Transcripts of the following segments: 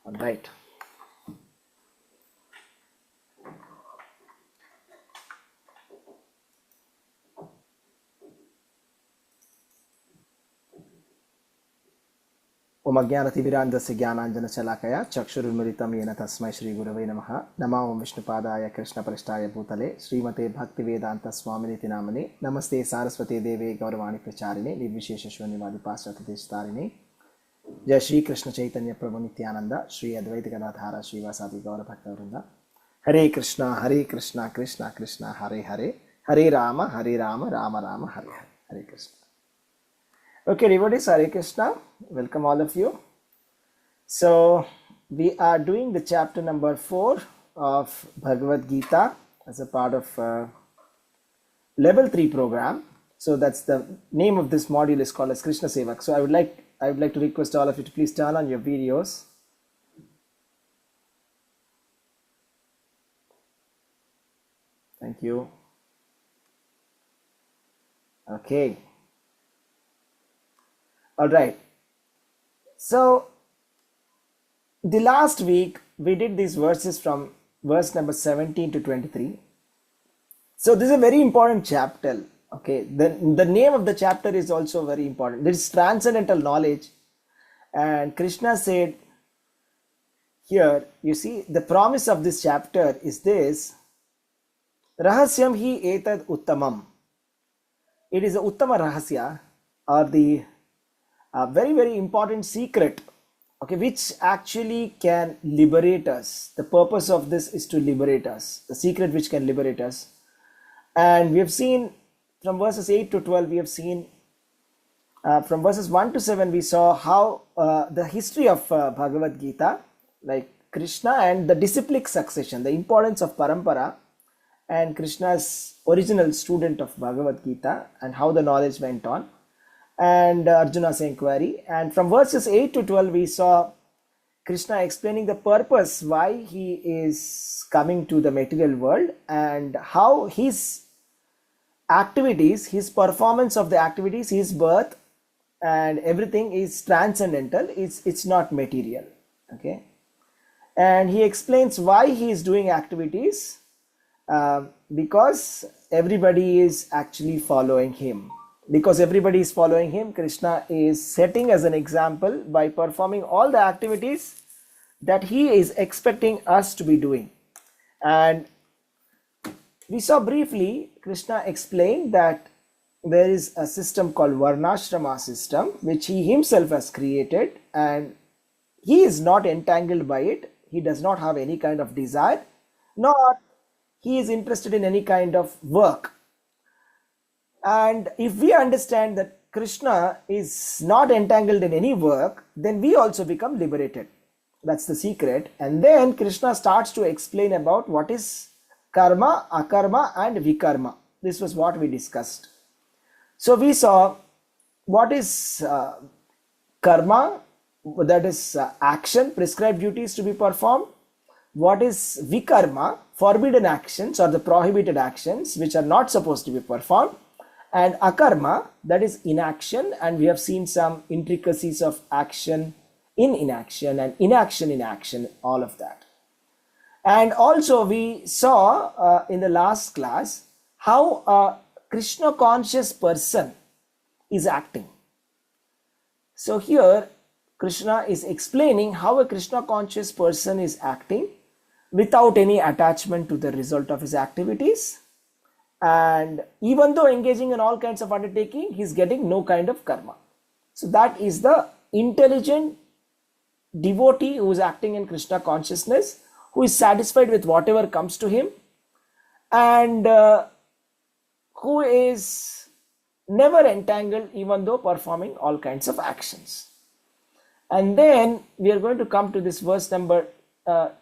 All right. ओम अज्ञानतिमिरान्धस्य ज्ञानाञ्जनशलाकया चक्षुरुन्मिलितं येन तस्मै श्रीगुरवे नमः। नमो ओं विष्णुपादाय कृष्णपृष्ठाय भूतले श्रीमते भक्तिवेदान्तस्वामिनिति नामने। नमस्ते सारस्वती देवे गौरवाणी प्रचारिणे निर्विशेषशून्यवादी पाश्चात्यदेशतारिणे। जय श्री कृष्ण चैतन्य प्रभु नित्यानंद श्री अद्वैत गदाधारा श्रीवासादि गौर भक्तवृंद। हरे कृष्णा कृष्णा कृष्णा हरे हरे, हरे राम राम राम हरे हरे। हरे Krishna. Okay, devotees, Hare Krishna. Welcome all of you. So, we are doing the chapter number 4 of Bhagavad Gita as a part of level 3 program. So, that's the name of this module is called as Krishna Sevak. So, I would like to request all of you to please turn on your videos. Thank you. Okay. All right. So, the last week we did these verses from verse number 17 to 23. So, this is a very important chapter. Okay, the name of the chapter is also very important. This is transcendental knowledge, and Krishna said here, you see, the promise of this chapter is this: Rahasyam hi etad uttamam. It is a uttama rahasya, or the very important secret, okay, which actually can liberate us. The purpose of this is to liberate us, the secret which can liberate us. And we have seen from verses 8 to 12, we have seen from verses 1 to 7, we saw how the history of Bhagavad Gita, like Krishna and the disciplic succession, the importance of parampara, and Krishna's original student of Bhagavad Gita, and how the knowledge went on, and Arjuna's inquiry. And from verses 8 to 12, we saw Krishna explaining the purpose why he is coming to the material world, and how his activities, his performance of the activities, his birth and everything is transcendental. It's not material. Okay. And he explains why he is doing activities, because everybody is actually following him. Because everybody is following him, Krishna is setting as an example by performing all the activities that he is expecting us to be doing. And we saw briefly, Krishna explained that there is a system called Varnashrama system, which he himself has created, and he is not entangled by it. He does not have any kind of desire, nor he is interested in any kind of work. And if we understand that Krishna is not entangled in any work, then we also become liberated. That's the secret. And then Krishna starts to explain about what is karma, akarma, and vikarma. This was what we discussed. So we saw what is karma, that is action, prescribed duties to be performed. What is vikarma, forbidden actions or the prohibited actions which are not supposed to be performed. And akarma, that is inaction, and we have seen some intricacies of action in inaction and inaction in action, all of that. And also we saw in the last class how a Krishna conscious person is acting. So here Krishna is explaining how a Krishna conscious person is acting without any attachment to the result of his activities. And even though engaging in all kinds of undertaking, he is getting no kind of karma. So that is the intelligent devotee who is acting in Krishna consciousness, who is satisfied with whatever comes to him, and who is never entangled even though performing all kinds of actions. And then we are going to come to this verse number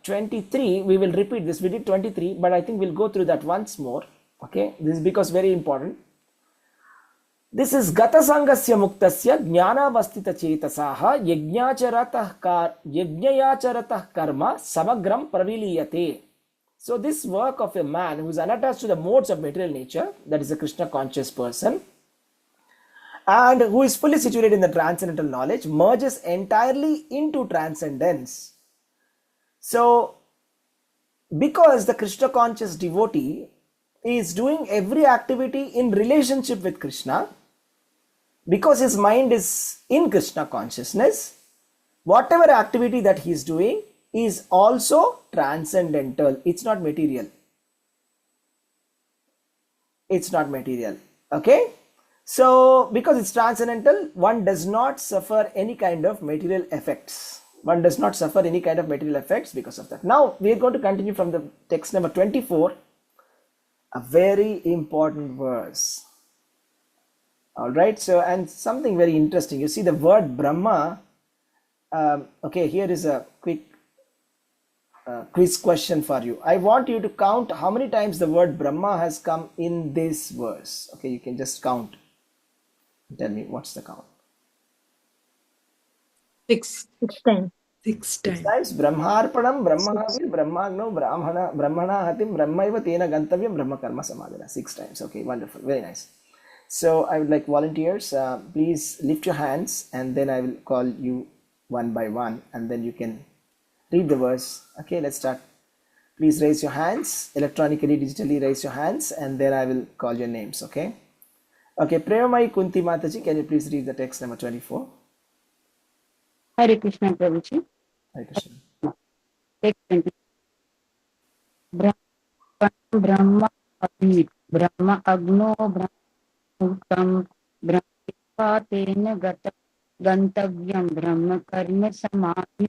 23. We will repeat this. We did 23, but I think we'll go through that once more. Okay, this is because very important. This is Gata Sangasya Muktasya Jnanavastita Chetasaha Yajnayacharatah Karma Samagram Praviliyate. So this work of a man who is unattached to the modes of material nature, that is a Krishna conscious person, and who is fully situated in the transcendental knowledge, merges entirely into transcendence. So because the Krishna conscious devotee is doing every activity in relationship with Krishna, because his mind is in Krishna consciousness, whatever activity that he is doing is also transcendental. It's not material. It's not material. Okay? So, because it's transcendental, one does not suffer any kind of material effects. One does not suffer any kind of material effects because of that. Now, we are going to continue from the text number 24, a very important verse. All right, so and something very interesting. You see the word Brahma. Okay, here is a quick quiz question for you. I want you to count how many times the word Brahma has come in this verse. Okay, you can just count. Tell me what's the count. 6 times. 6 Six times. times. Brahmarpanam, Brahmahavir, Brahmagno, Brahmana Hatim, Brahmaiva Tena Gantavyam, Brahma Karma Samadhana. 6 times. Okay, wonderful. Very nice. So I would like volunteers, please lift your hands and then I will call you one by one and then you can read the verse. Okay, let's start. Please raise your hands, electronically, digitally raise your hands and then I will call your names. Okay. Okay, Premamai Kunti Mataji, can you please read the text number 24? Hare Krishna Prabhuji. Hare Krishna. Text 20. Brahma Abhi, Brahma Agno, Brahma Uttam, Brahma Tena Gantavyam, Brahma Karma Samadhi.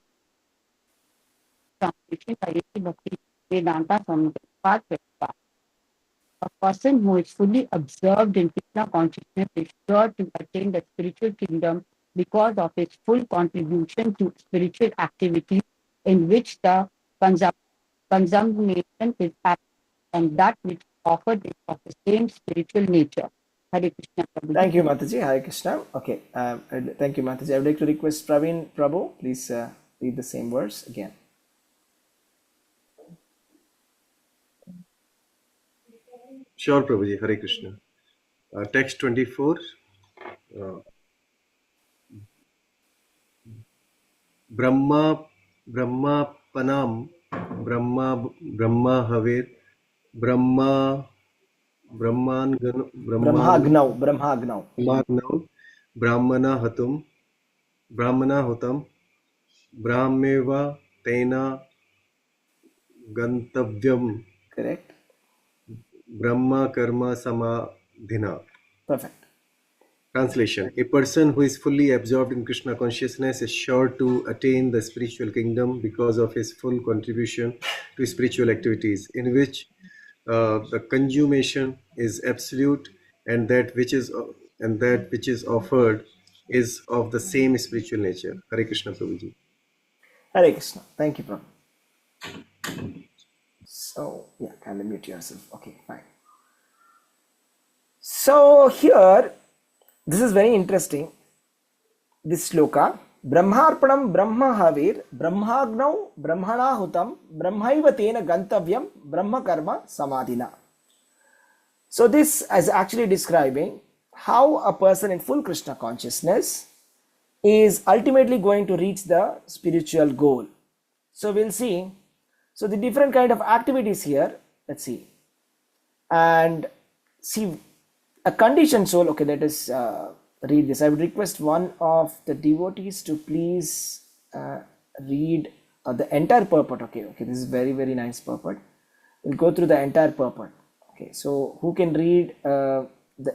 Bhakti Vedanta from part 5. A person who is fully absorbed in Krishna consciousness is sure to attain the spiritual kingdom because of his full contribution to spiritual activity in which the consummation is active and that which is offered is of the same spiritual nature. Hare Krishna Prabhuji. Thank you, Mataji. Hare Krishna. Okay, thank you, Mataji. I would like to request Praveen Prabhu, please read the same verse again. Sure, Prabhuji. Hare Krishna. Text 24. Brahma, Brahma Panam, Brahma Havir, Brahma, Brahmagnav, Brahmana Hutam, Brahmeva Tena Gantavyam, correct? Brahma Karma Samadhina. Perfect. Translation: a person who is fully absorbed in Krishna consciousness is sure to attain the spiritual kingdom because of his full contribution to spiritual activities, in which the consummation is absolute, and that which is offered is of the same spiritual nature. Hare Krishna, Prabhuji. Hare Krishna. Thank you, Prabhu. So, yeah, can you mute yourself? Okay, fine. So, here, this is very interesting. This sloka, Brahmarpanam Brahma Havir, Brahmagnav Brahmana Hutam, Brahmaiva Tena Gantavyam, Brahma Karma Samadhina. So, this is actually describing how a person in full Krishna consciousness is ultimately going to reach the spiritual goal. So, we'll see. So, the different kind of activities here, let's see. And see, a conditioned soul, okay, let us read this. I would request one of the devotees to please read the entire purport. Okay, this is very, very nice purport. We'll go through the entire purport. Okay, so who can read the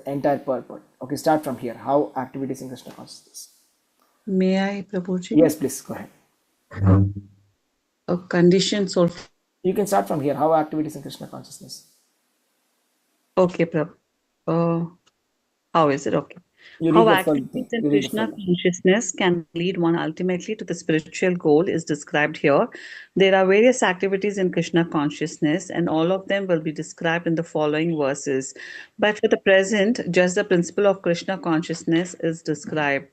entire purport? Okay, start from here. How activities in Krishna consciousness. May I, Prabhuji? Yes, please go ahead. A conditioned soul. You can start from here. How activities in Krishna consciousness. Okay, Prabhu. How is it? Okay. You How read the full activities thing. in You read the Krishna full thing. consciousness can lead one ultimately to the spiritual goal is described here. There are various activities in Krishna consciousness, and all of them will be described in the following verses. But for the present, just the principle of Krishna consciousness is described.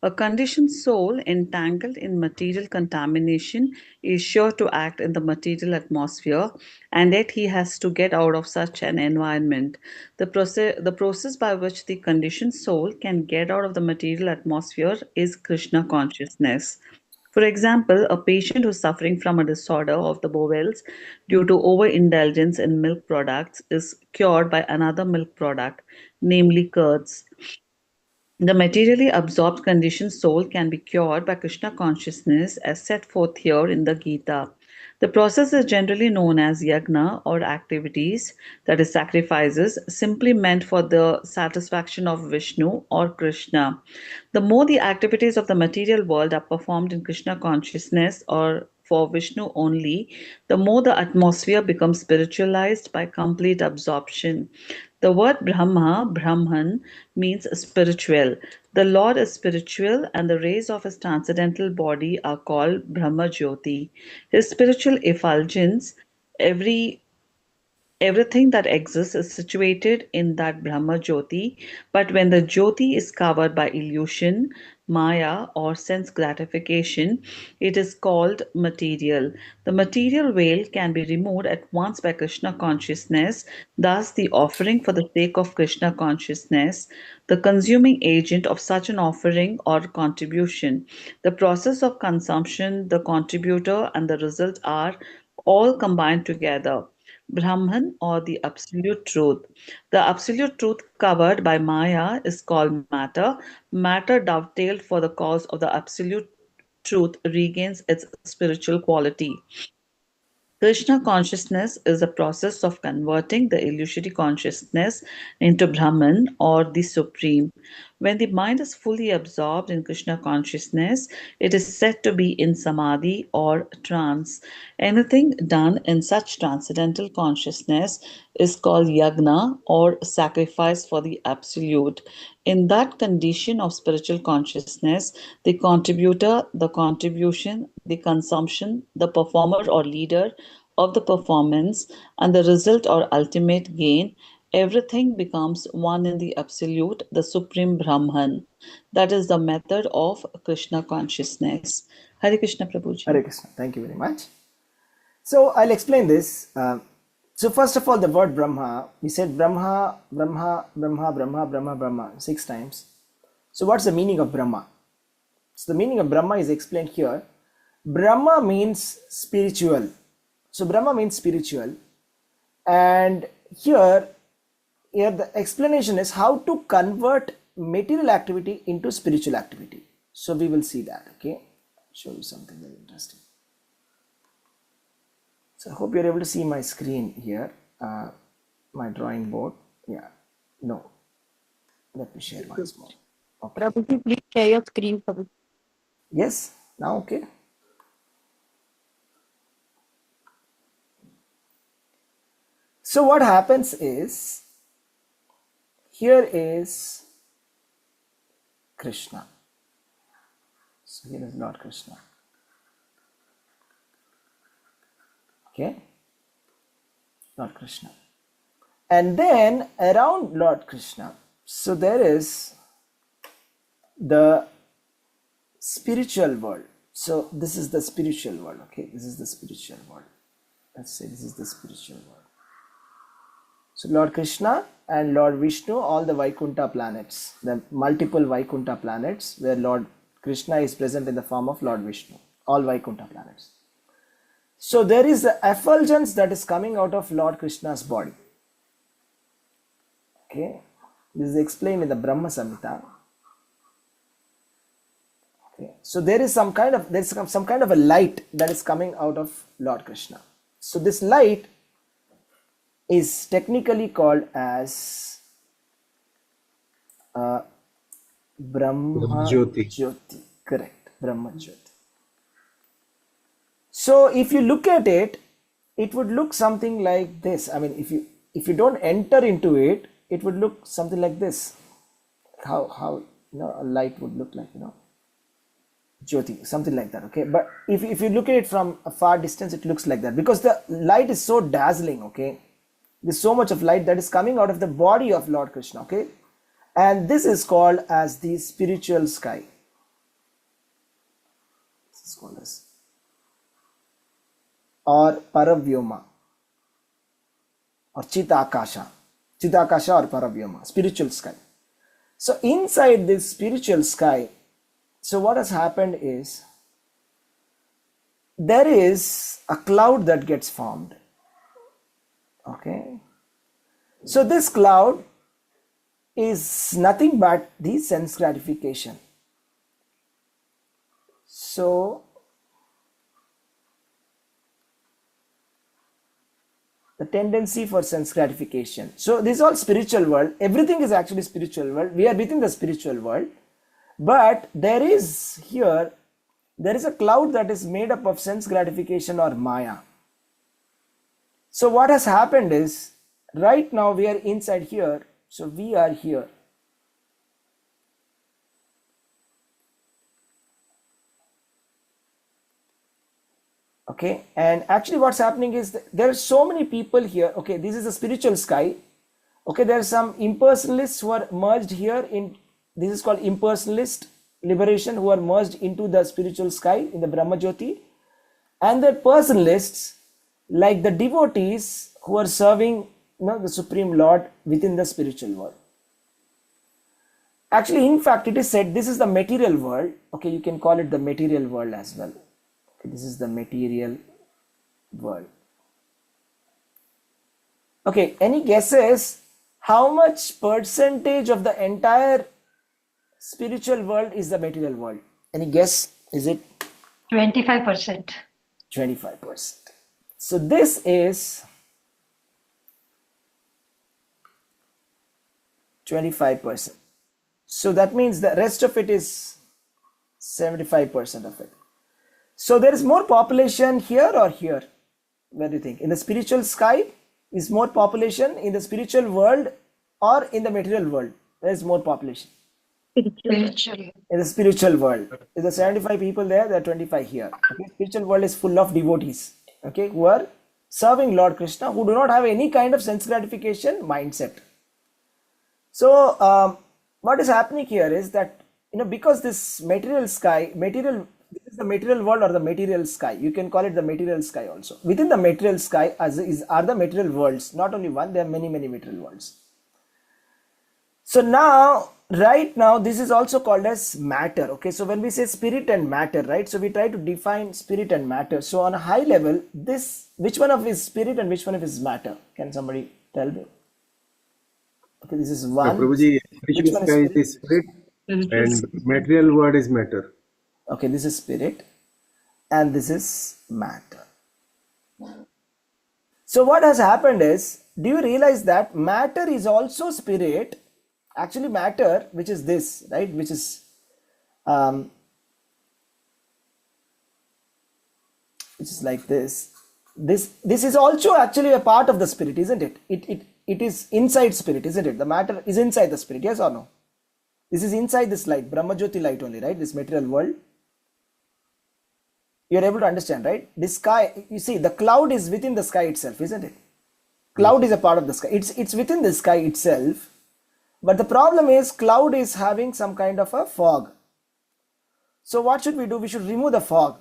A conditioned soul entangled in material contamination is sure to act in the material atmosphere, and yet he has to get out of such an environment. The process by which the conditioned soul can get out of the material atmosphere is Krishna consciousness. For example, a patient who's suffering from a disorder of the bowels due to overindulgence in milk products is cured by another milk product, namely curds. The materially absorbed conditioned soul can be cured by Krishna consciousness as set forth here in the Gita. The process is generally known as yagna or activities, that is, sacrifices, simply meant for the satisfaction of Vishnu or Krishna. The more the activities of the material world are performed in Krishna consciousness or for Vishnu only, the more the atmosphere becomes spiritualized by complete absorption. The word Brahma, Brahman, means spiritual. The Lord is spiritual, and the rays of his transcendental body are called Brahma Jyoti. His spiritual effulgence, every everything that exists is situated in that Brahma Jyoti, but when the Jyoti is covered by illusion, Maya, or sense gratification, it is called material. The material veil can be removed at once by Krishna consciousness, thus, the offering for the sake of Krishna consciousness, the consuming agent of such an offering or contribution. The process of consumption, the contributor, and the result are all combined together. Brahman or the absolute truth. The absolute truth covered by Maya is called matter. Matter dovetailed for the cause of the absolute truth regains its spiritual quality. Krishna consciousness is the process of converting the illusory consciousness into Brahman or the Supreme. When the mind is fully absorbed in Krishna consciousness, it is said to be in samadhi or trance. Anything done in such transcendental consciousness is called yagna or sacrifice for the Absolute. In that condition of spiritual consciousness, the contributor, the contribution, the consumption, the performer or leader of the performance, and the result or ultimate gain, everything becomes one in the Absolute, the Supreme Brahman. That is the method of Krishna consciousness. Hare Krishna Hare Prabhuji. Krishna. Thank you very much. So I'll explain this. So first of all, the word Brahma, we said Brahma, Brahma, Brahma, Brahma, Brahma, Brahma 6 times. So what's the meaning of Brahma? So the meaning of Brahma is explained here. Brahma means spiritual. So Brahma means spiritual. And here the explanation is how to convert material activity into spiritual activity. So we will see that, okay? I'll show you something very interesting. So I hope you're able to see my screen here, my drawing board. Yeah, no, let me share once more. Okay, Prabhuji, please share your screen, Prabhuji. yes, now okay. So what happens is, here is Krishna. So here is Lord Krishna. Okay, Lord Krishna. And then around Lord Krishna, so there is the spiritual world. So this is the spiritual world, okay? This is the spiritual world. Let's say this is the spiritual world. So Lord Krishna and Lord Vishnu, all the Vaikuntha planets, the multiple Vaikuntha planets where Lord Krishna is present in the form of Lord Vishnu, all Vaikuntha planets. So there is the effulgence that is coming out of Lord Krishna's body. Okay, this is explained in the Brahma Samhita. Okay, so there is some kind of a light that is coming out of Lord Krishna. So this light is technically called as Brahma Jyoti. Jyoti. Correct, Brahma Jyoti. So if you look at it, it would look something like this. I mean, if you don't enter into it, it would look something like this. How a light would look like, Jyoti, something like that. Okay, but if you look at it from a far distance, it looks like that because the light is so dazzling. Okay, there's so much of light that is coming out of the body of Lord Krishna. Okay, and this is called as the spiritual sky. This is called as, or Paravyoma, or Chitakasha or Paravyoma, spiritual sky. So inside this spiritual sky, so what has happened is there is a cloud that gets formed. Okay, so this cloud is nothing but the sense gratification. So the tendency for sense gratification. So this is all spiritual world. Everything is actually spiritual world. We are within the spiritual world. But there is a cloud that is made up of sense gratification or Maya. So what has happened is, right now we are inside here. So we are here. Okay, and actually what's happening is there are so many people here. Okay, this is a spiritual sky. Okay, there are some impersonalists who are merged here in, this is called impersonalist liberation, who are merged into the spiritual sky in the Brahma Jyoti, and the personalists, like the devotees who are serving, the Supreme Lord within the spiritual world. Actually, in fact, it is said this is the material world. Okay, you can call it the material world as well. Okay, this is the material world. Okay, any guesses how much percentage of the entire spiritual world is the material world? Any guess? Is it 25%? 25%. So this is 25%. So that means the rest of it is 75% of it. So there is more population here or here? What do you think? In the spiritual sky is more population, in the spiritual world or in the material world? There is more population. Spiritual. In the spiritual world, is the 75 people there, there are 25 here. Okay, spiritual world is full of devotees, okay, who are serving Lord Krishna, who do not have any kind of sense gratification mindset. So what is happening here is that, because this material sky, this is the material world or the material sky. You can call it the material sky also. Within the material sky are the material worlds. Not only one, there are many material worlds. So now, right now, this is also called as matter. Okay, so when we say spirit and matter, right? So we try to define spirit and matter. So on a high level, which one of is spirit and which one of is matter? Can somebody tell me? Okay, this is one. Prabhuji, Which one spiritual is sky is spirit and material world is matter. Okay, this is spirit and this is matter. So what has happened is, do you realize that matter is also spirit? Actually matter, which is this, right, which is like this is also actually a part of the spirit, isn't it? It is inside spirit, isn't it? The matter is inside the spirit, yes or no? This is inside this light, Brahma Jyoti light only, right? This material world. You're able to understand, right? This sky, you see, the cloud is within the sky itself, isn't it? Cloud is a part of the sky. It's within the sky itself. But the problem is, cloud is having some kind of a fog. So what should we do? We should remove the fog.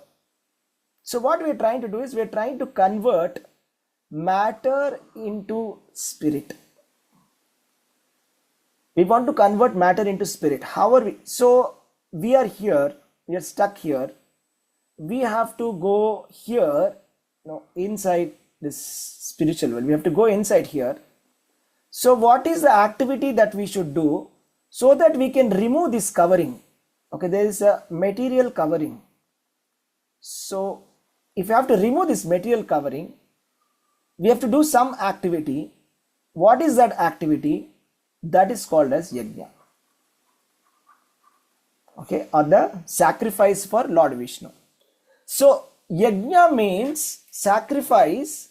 So what we are trying to do is, we are trying to convert matter into spirit. We want to convert matter into spirit. How are we? So we are here, we are stuck here. We have to go here, inside this spiritual world. We have to go inside here. So what is the activity that we should do so that we can remove this covering? Okay, there is a material covering. So if you have to remove this material covering, we have to do some activity. What is that activity? That is called as yajna. Okay, or the sacrifice for Lord Vishnu. So yajna means sacrifice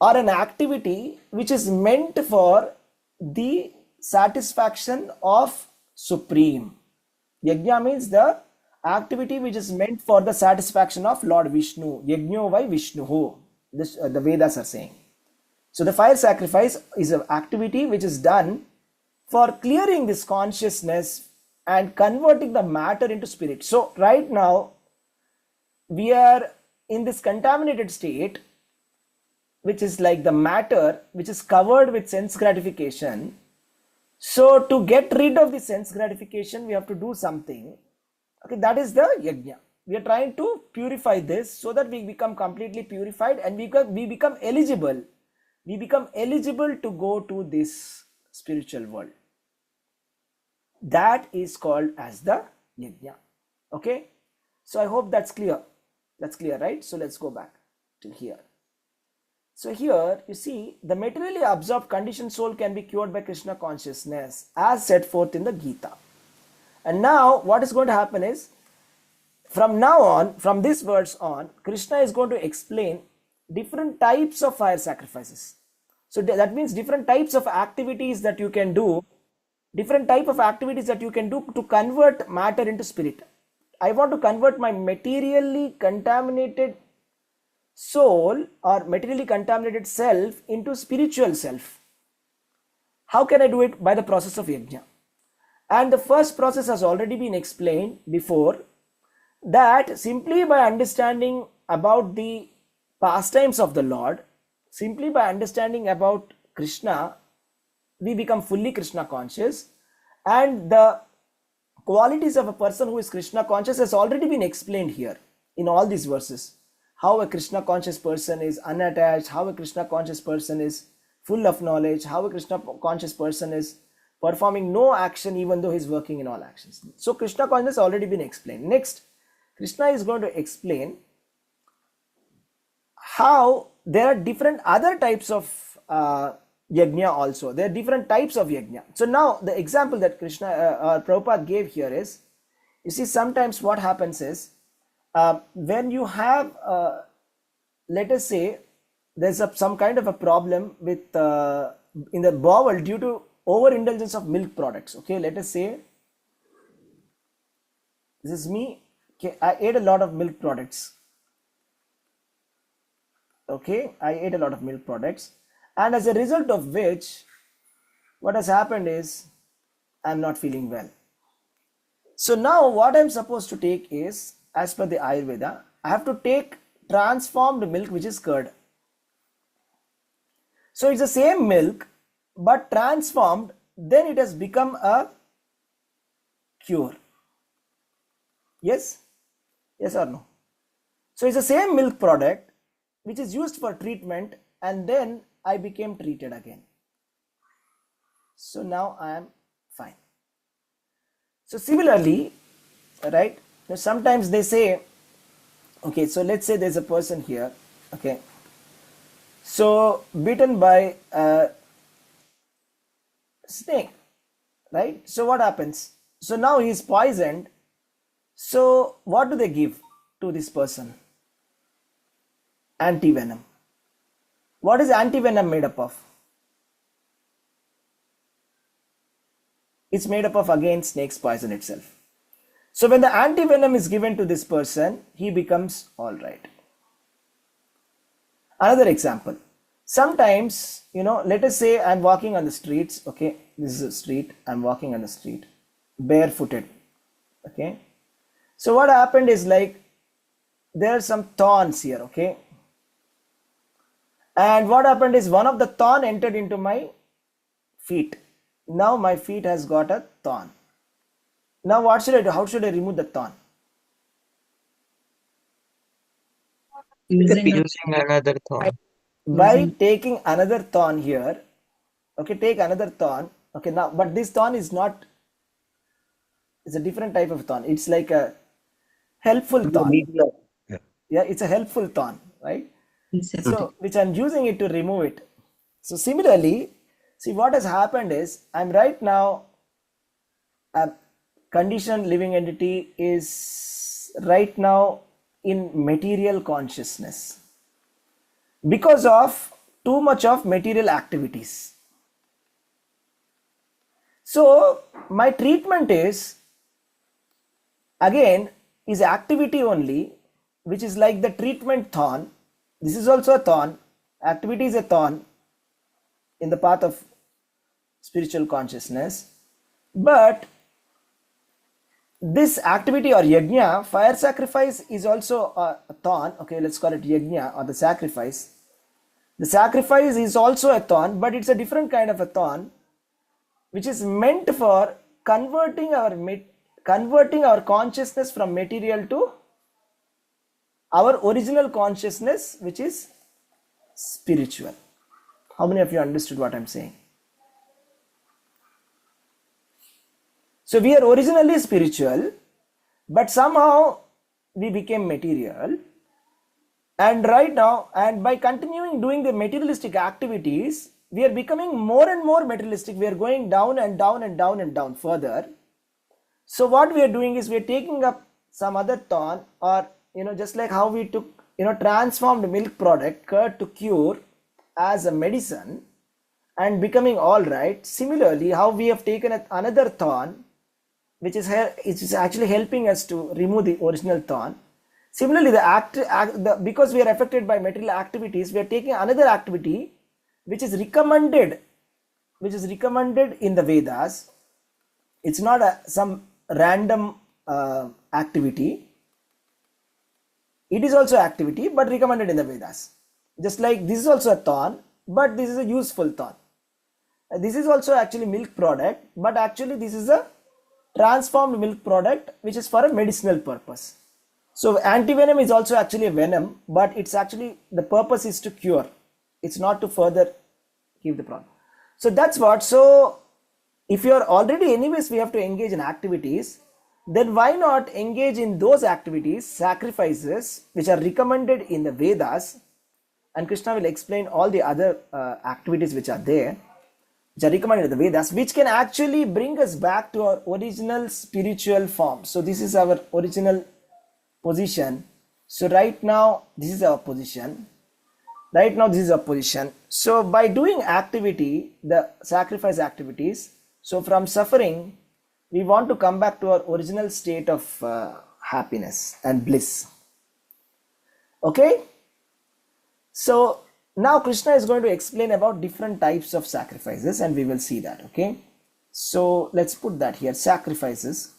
or an activity which is meant for the satisfaction of Supreme. Yajna means the activity which is meant for the satisfaction of Lord Vishnu. Yajno vai Vishnuhu. This the Vedas are saying. So the fire sacrifice is an activity which is done for clearing this consciousness and converting the matter into spirit. So right now we are in this contaminated state, which is like the matter which is covered with sense gratification. So to get rid of the sense gratification, we have to do something. Okay, that is the yajna. We are trying to purify this so that we become completely purified and we become eligible. We become eligible to go to this spiritual world. That is called as the yajna. Okay, so I hope that's clear. That's clear, right? So let's go back to here. So here you see the materially absorbed conditioned soul can be cured by Krishna consciousness as set forth in the Gita. And now what is going to happen is, from now on, from this verse on, Krishna is going to explain different types of fire sacrifices. So that means different types of activities that you can do, to convert matter into spirit. I want to convert my materially contaminated soul or materially contaminated self into spiritual self. How can I do it? By the process of yajna. And the first process has already been explained before, that simply by understanding about the pastimes of the Lord, simply by understanding about Krishna, we become fully Krishna conscious. And the qualities of a person who is Krishna conscious has already been explained here in all these verses. How a Krishna conscious person is unattached, how a Krishna conscious person is full of knowledge, how a Krishna conscious person is performing no action even though he is working in all actions. So Krishna consciousness has already been explained. Next, Krishna is going to explain how there are different other types of yajna also. There are different types of yajna. So now the example that Prabhupada gave here is, you see, sometimes what happens is, when you have, let us say, there's some kind of a problem with in the bowel due to overindulgence of milk products. Okay, let us say this is me. Okay, I ate a lot of milk products. Okay, I ate a lot of milk products, and as a result of which, what has happened is I'm not feeling well. So now what I'm supposed to take is, as per the Ayurveda, I have to take transformed milk, which is curd. So it's the same milk but transformed, then it has become a cure. Yes? Yes or no? So it's the same milk product which is used for treatment, and then I became treated again. So now I am fine. So similarly, right, now sometimes they say, okay, so let's say there's a person here, okay, so bitten by a snake, right? So what happens? So now he is poisoned. So what do they give to this person? Anti-venom. What is anti-venom made up of? It's made up of, again, snake's poison itself. So when the anti-venom is given to this person, he becomes all right. Another example. Sometimes, let us say I'm walking on the streets. Okay, this is a street. I'm walking on the street, barefooted. Okay. So what happened is, like, there are some thorns here. Okay. And what happened is, one of the thorn entered into my feet. Now my feet has got a thorn. Now what should I do? How should I remove the thorn? Using another thought. By taking another thorn here. Okay, take another thorn. Okay, now, but this thorn is not, it's a different type of thorn. It's like a helpful thorn. Yeah, it's a helpful thorn, right? So, which I'm using it to remove it. So similarly, see, what has happened is, I'm right now, a conditioned living entity is right now in material consciousness because of too much of material activities. So my treatment is, again, is activity only, which is like the treatment thorn. This is also a thorn. Activity is a thorn in the path of spiritual consciousness. But this activity or yajna, fire sacrifice, is also a thorn. Okay, let's call it yajna, or the sacrifice. The sacrifice is also a thorn, but it's a different kind of a thorn, which is meant for converting our consciousness from material to our original consciousness, which is spiritual. How many of you understood what I'm saying? So we are originally spiritual, but somehow we became material. And right now, and by continuing doing the materialistic activities, we are becoming more and more materialistic. We are going down and down and down and down further. So what we are doing is we are taking up some other thorn, or just like how we took transformed milk product curd to cure as a medicine and becoming all right. Similarly, how we have taken another thorn, which is actually helping us to remove the original thorn. Similarly, because we are affected by material activities, we are taking another activity which is recommended in the Vedas. It's not some random activity. It is also activity, but recommended in the Vedas. Just like this is also a thorn, but this is a useful thorn. This is also actually milk product, but actually this is a transformed milk product which is for a medicinal purpose. So antivenom is also actually a venom, but it's actually, the purpose is to cure. It's not to further give the problem. So that's what. So if you are already, anyways, we have to engage in activities, then why not engage in those activities, sacrifices, which are recommended in the Vedas, and Krishna will explain all the other activities which are there, which are recommended in the Vedas, which can actually bring us back to our original spiritual form. So this is our original position. So right now, this is our position. So by doing activity, the sacrifice activities, so from suffering, we want to come back to our original state of happiness and bliss. Okay? So now Krishna is going to explain about different types of sacrifices, and we will see that. Okay? So let's put that here, sacrifices.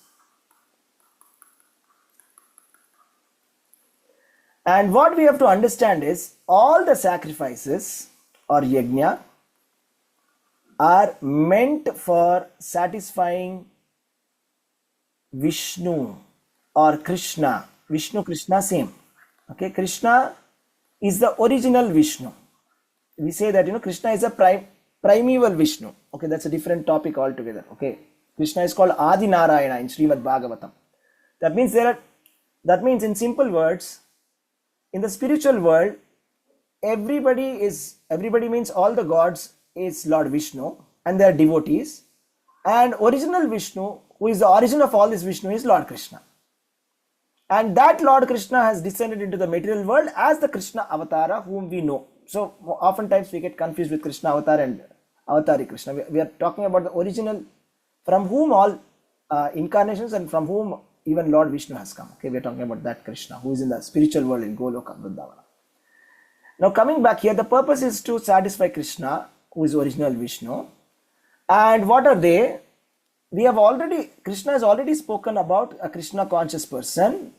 And what we have to understand is all the sacrifices or yajna are meant for satisfying Vishnu or Krishna. Vishnu, Krishna, same. Okay, Krishna is the original Vishnu. We say that Krishna is a primeval Vishnu. Okay, that's a different topic altogether. Okay, Krishna is called Adi Narayana in Srimad Bhagavatam. That means in simple words, in the spiritual world, everybody means all the gods is Lord Vishnu and they are devotees, and original Vishnu, who is the origin of all this Vishnu, is Lord Krishna. And that Lord Krishna has descended into the material world as the Krishna Avatara whom we know. So oftentimes we get confused with Krishna Avatar and Avatari Krishna. We are talking about the original from whom all incarnations and from whom even Lord Vishnu has come. Okay, we are talking about that Krishna who is in the spiritual world in Goloka, Vrindavana. Now coming back here, the purpose is to satisfy Krishna, who is original Vishnu. And what are they? Krishna has already spoken about a Krishna conscious person,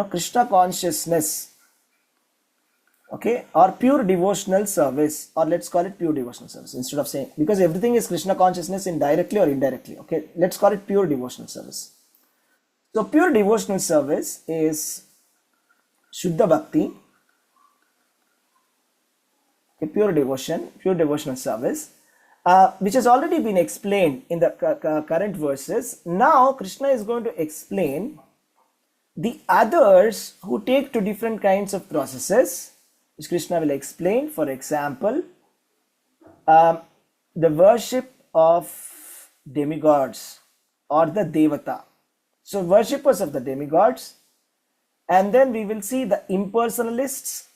Krishna consciousness, okay, or pure devotional service, or let's call it pure devotional service instead of saying, because everything is Krishna consciousness indirectly or indirectly, okay, let's call it pure devotional service. So pure devotional service is Shuddha Bhakti, okay, pure devotional service, which has already been explained in the current verses. Now Krishna is going to explain the others who take to different kinds of processes, which Krishna will explain. For example, the worship of demigods or the Devata. So worshippers of the demigods, and then we will see the impersonalists.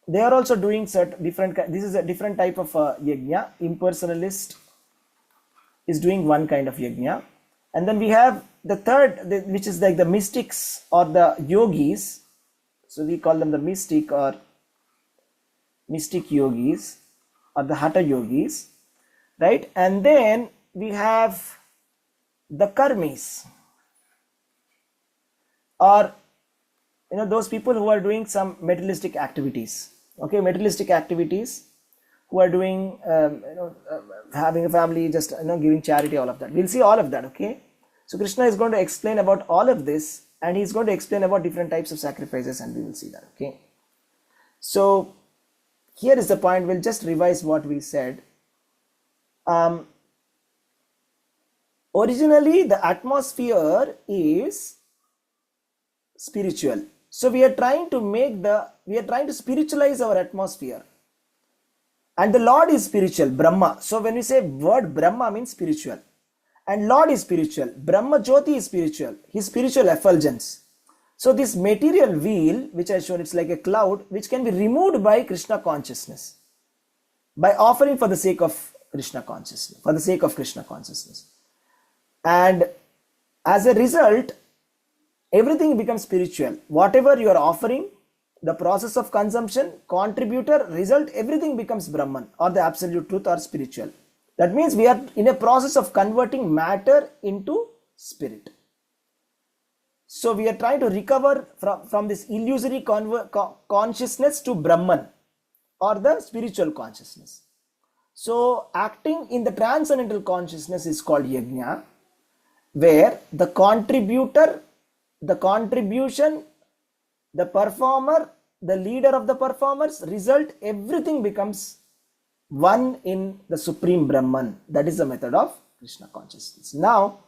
They are also doing certain different. This is a different type of yajna. Impersonalist is doing one kind of yajna, and then we have the third, which is like the mystics or the yogis. So we call them the mystic or mystic yogis or the hatha yogis, right? And then we have the karmis, or those people who are doing some materialistic activities. Okay, materialistic activities, who are doing having a family, just giving charity, all of that. We'll see all of that. Okay, so Krishna is going to explain about all of this and he's going to explain about different types of sacrifices, and we will see that. Okay, so here is the point. We'll just revise what we said. Originally the atmosphere is spiritual, so we are trying to spiritualize our atmosphere, and the Lord is spiritual, Brahma. So when we say word Brahma means spiritual, and Lord is spiritual, Brahma Jyoti is spiritual, his spiritual effulgence. So this material wheel which I showed, it's like a cloud which can be removed by Krishna consciousness, by offering for the sake of Krishna consciousness, and as a result everything becomes spiritual. Whatever you are offering, the process of consumption, contributor, result, everything becomes Brahman or the absolute truth or spiritual. That means we are in a process of converting matter into spirit. So we are trying to recover from this illusory consciousness to Brahman or the spiritual consciousness. So acting in the transcendental consciousness is called yajna, where the contributor, the contribution, the performer, the leader of the performers, result, everything becomes one in the supreme Brahman. That is the method of Krishna consciousness. Now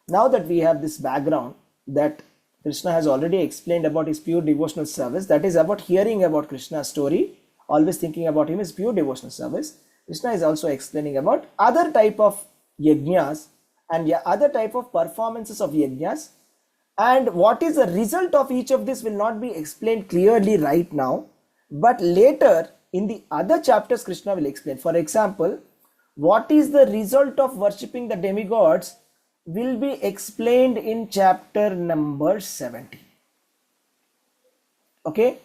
that we have this background that Krishna has already explained about his pure devotional service, that is about hearing about Krishna's story, always thinking about him as pure devotional service. Krishna is also explaining about other type of yajnas and other type of performances of yajnas, and what is the result of each of this will not be explained clearly right now, but later in the other chapters Krishna will explain. For example, what is the result of worshipping the demigods will be explained in chapter number 70. Okay,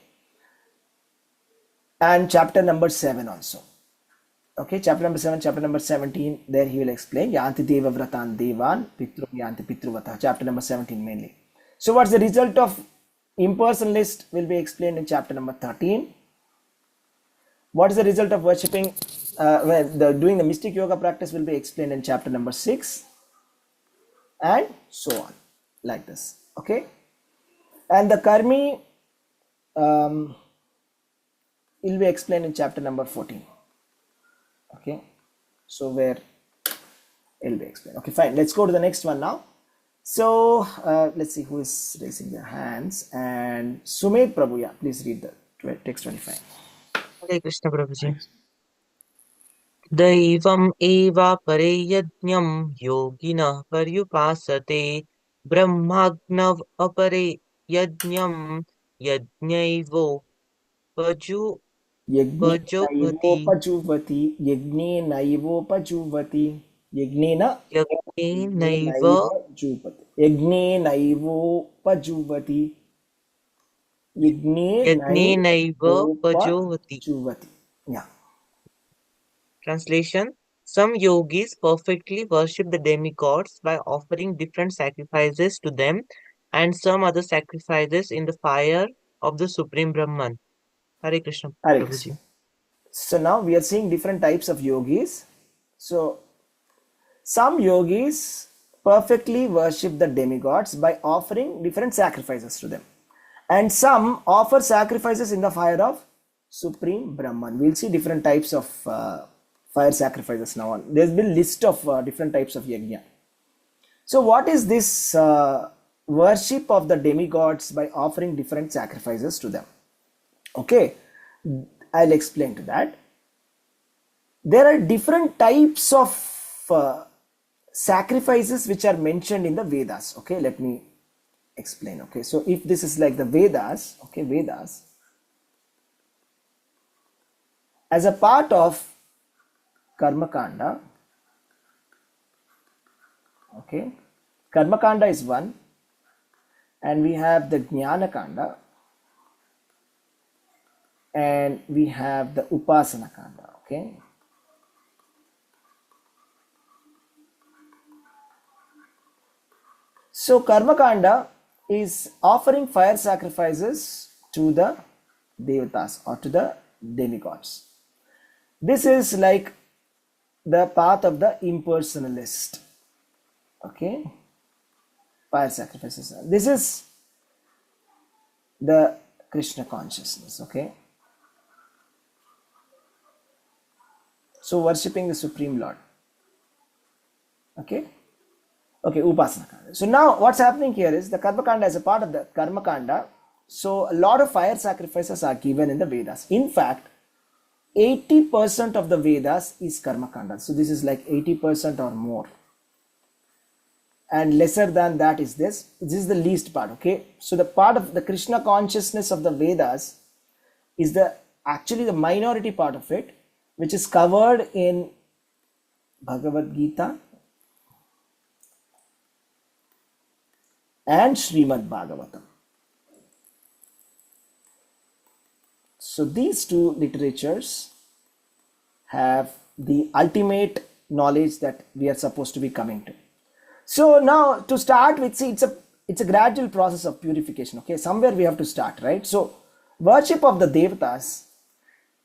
and chapter number 7 also. Okay, chapter number 7, chapter number 17, there he will explain Yanti Deva Vratan Devan Pitru Yanti Pitruvata, chapter number 17 mainly. So what's the result of impersonalist will be explained in chapter number 13. What is the result of worshipping, doing the mystic yoga practice will be explained in chapter number 6, and so on, like this. Okay, and the karmi will be explained in chapter number 14. Okay, so where it will be explained. Okay, fine, let's go to the next one now. So let's see who is raising their hands, and Sumedh Prabhu, yeah, please read the text 25. Hare Krishna Prabhuji. Daivam eva pare yajñam yoginah paryupasate brahmagnav apare yajñam yajñaivo paju pajovati yajñenaiva pajovati. Yeah. Translation: Some yogis perfectly worship the demigods by offering different sacrifices to them and some other sacrifices in the fire of the Supreme Brahman. Hare Krishna, Hare Prabhuji. Krishna. So now we are seeing different types of yogis. So some yogis perfectly worship the demigods by offering different sacrifices to them, and some offer sacrifices in the fire of Supreme Brahman. We'll see different types of fire sacrifices now on. There's been list of different types of yajna. So what is this worship of the demigods by offering different sacrifices to them? Okay, I'll explain to that. There are different types of sacrifices which are mentioned in the Vedas. Okay, let me explain. Okay, so if this is like the Vedas, okay, Vedas, as a part of Karma Kanda, okay, Karma Kanda is one, and we have the Jnana Kanda, and we have the Upasana Kanda. Okay, so Karma Kanda is offering fire sacrifices to the Devatas or to the demigods. This is like the path of the impersonalist. Okay, fire sacrifices. This is the Krishna consciousness. Okay, so worshipping the Supreme Lord. Okay, Upasana Kanda. So now what's happening here is the Karma Kanda as a part of the Karma Kanda. So a lot of fire sacrifices are given in the Vedas. In fact, 80% of the Vedas is Karma Kanda. So this is like 80% or more. And lesser than that is this. This is the least part. Okay. So the part of the Krishna consciousness of the Vedas is actually the minority part of it, which is covered in Bhagavad Gita and Srimad Bhagavatam. So these two literatures have the ultimate knowledge that we are supposed to be coming to. So now to start with, see, it's a gradual process of purification. Okay, somewhere we have to start, right? So worship of the Devatas.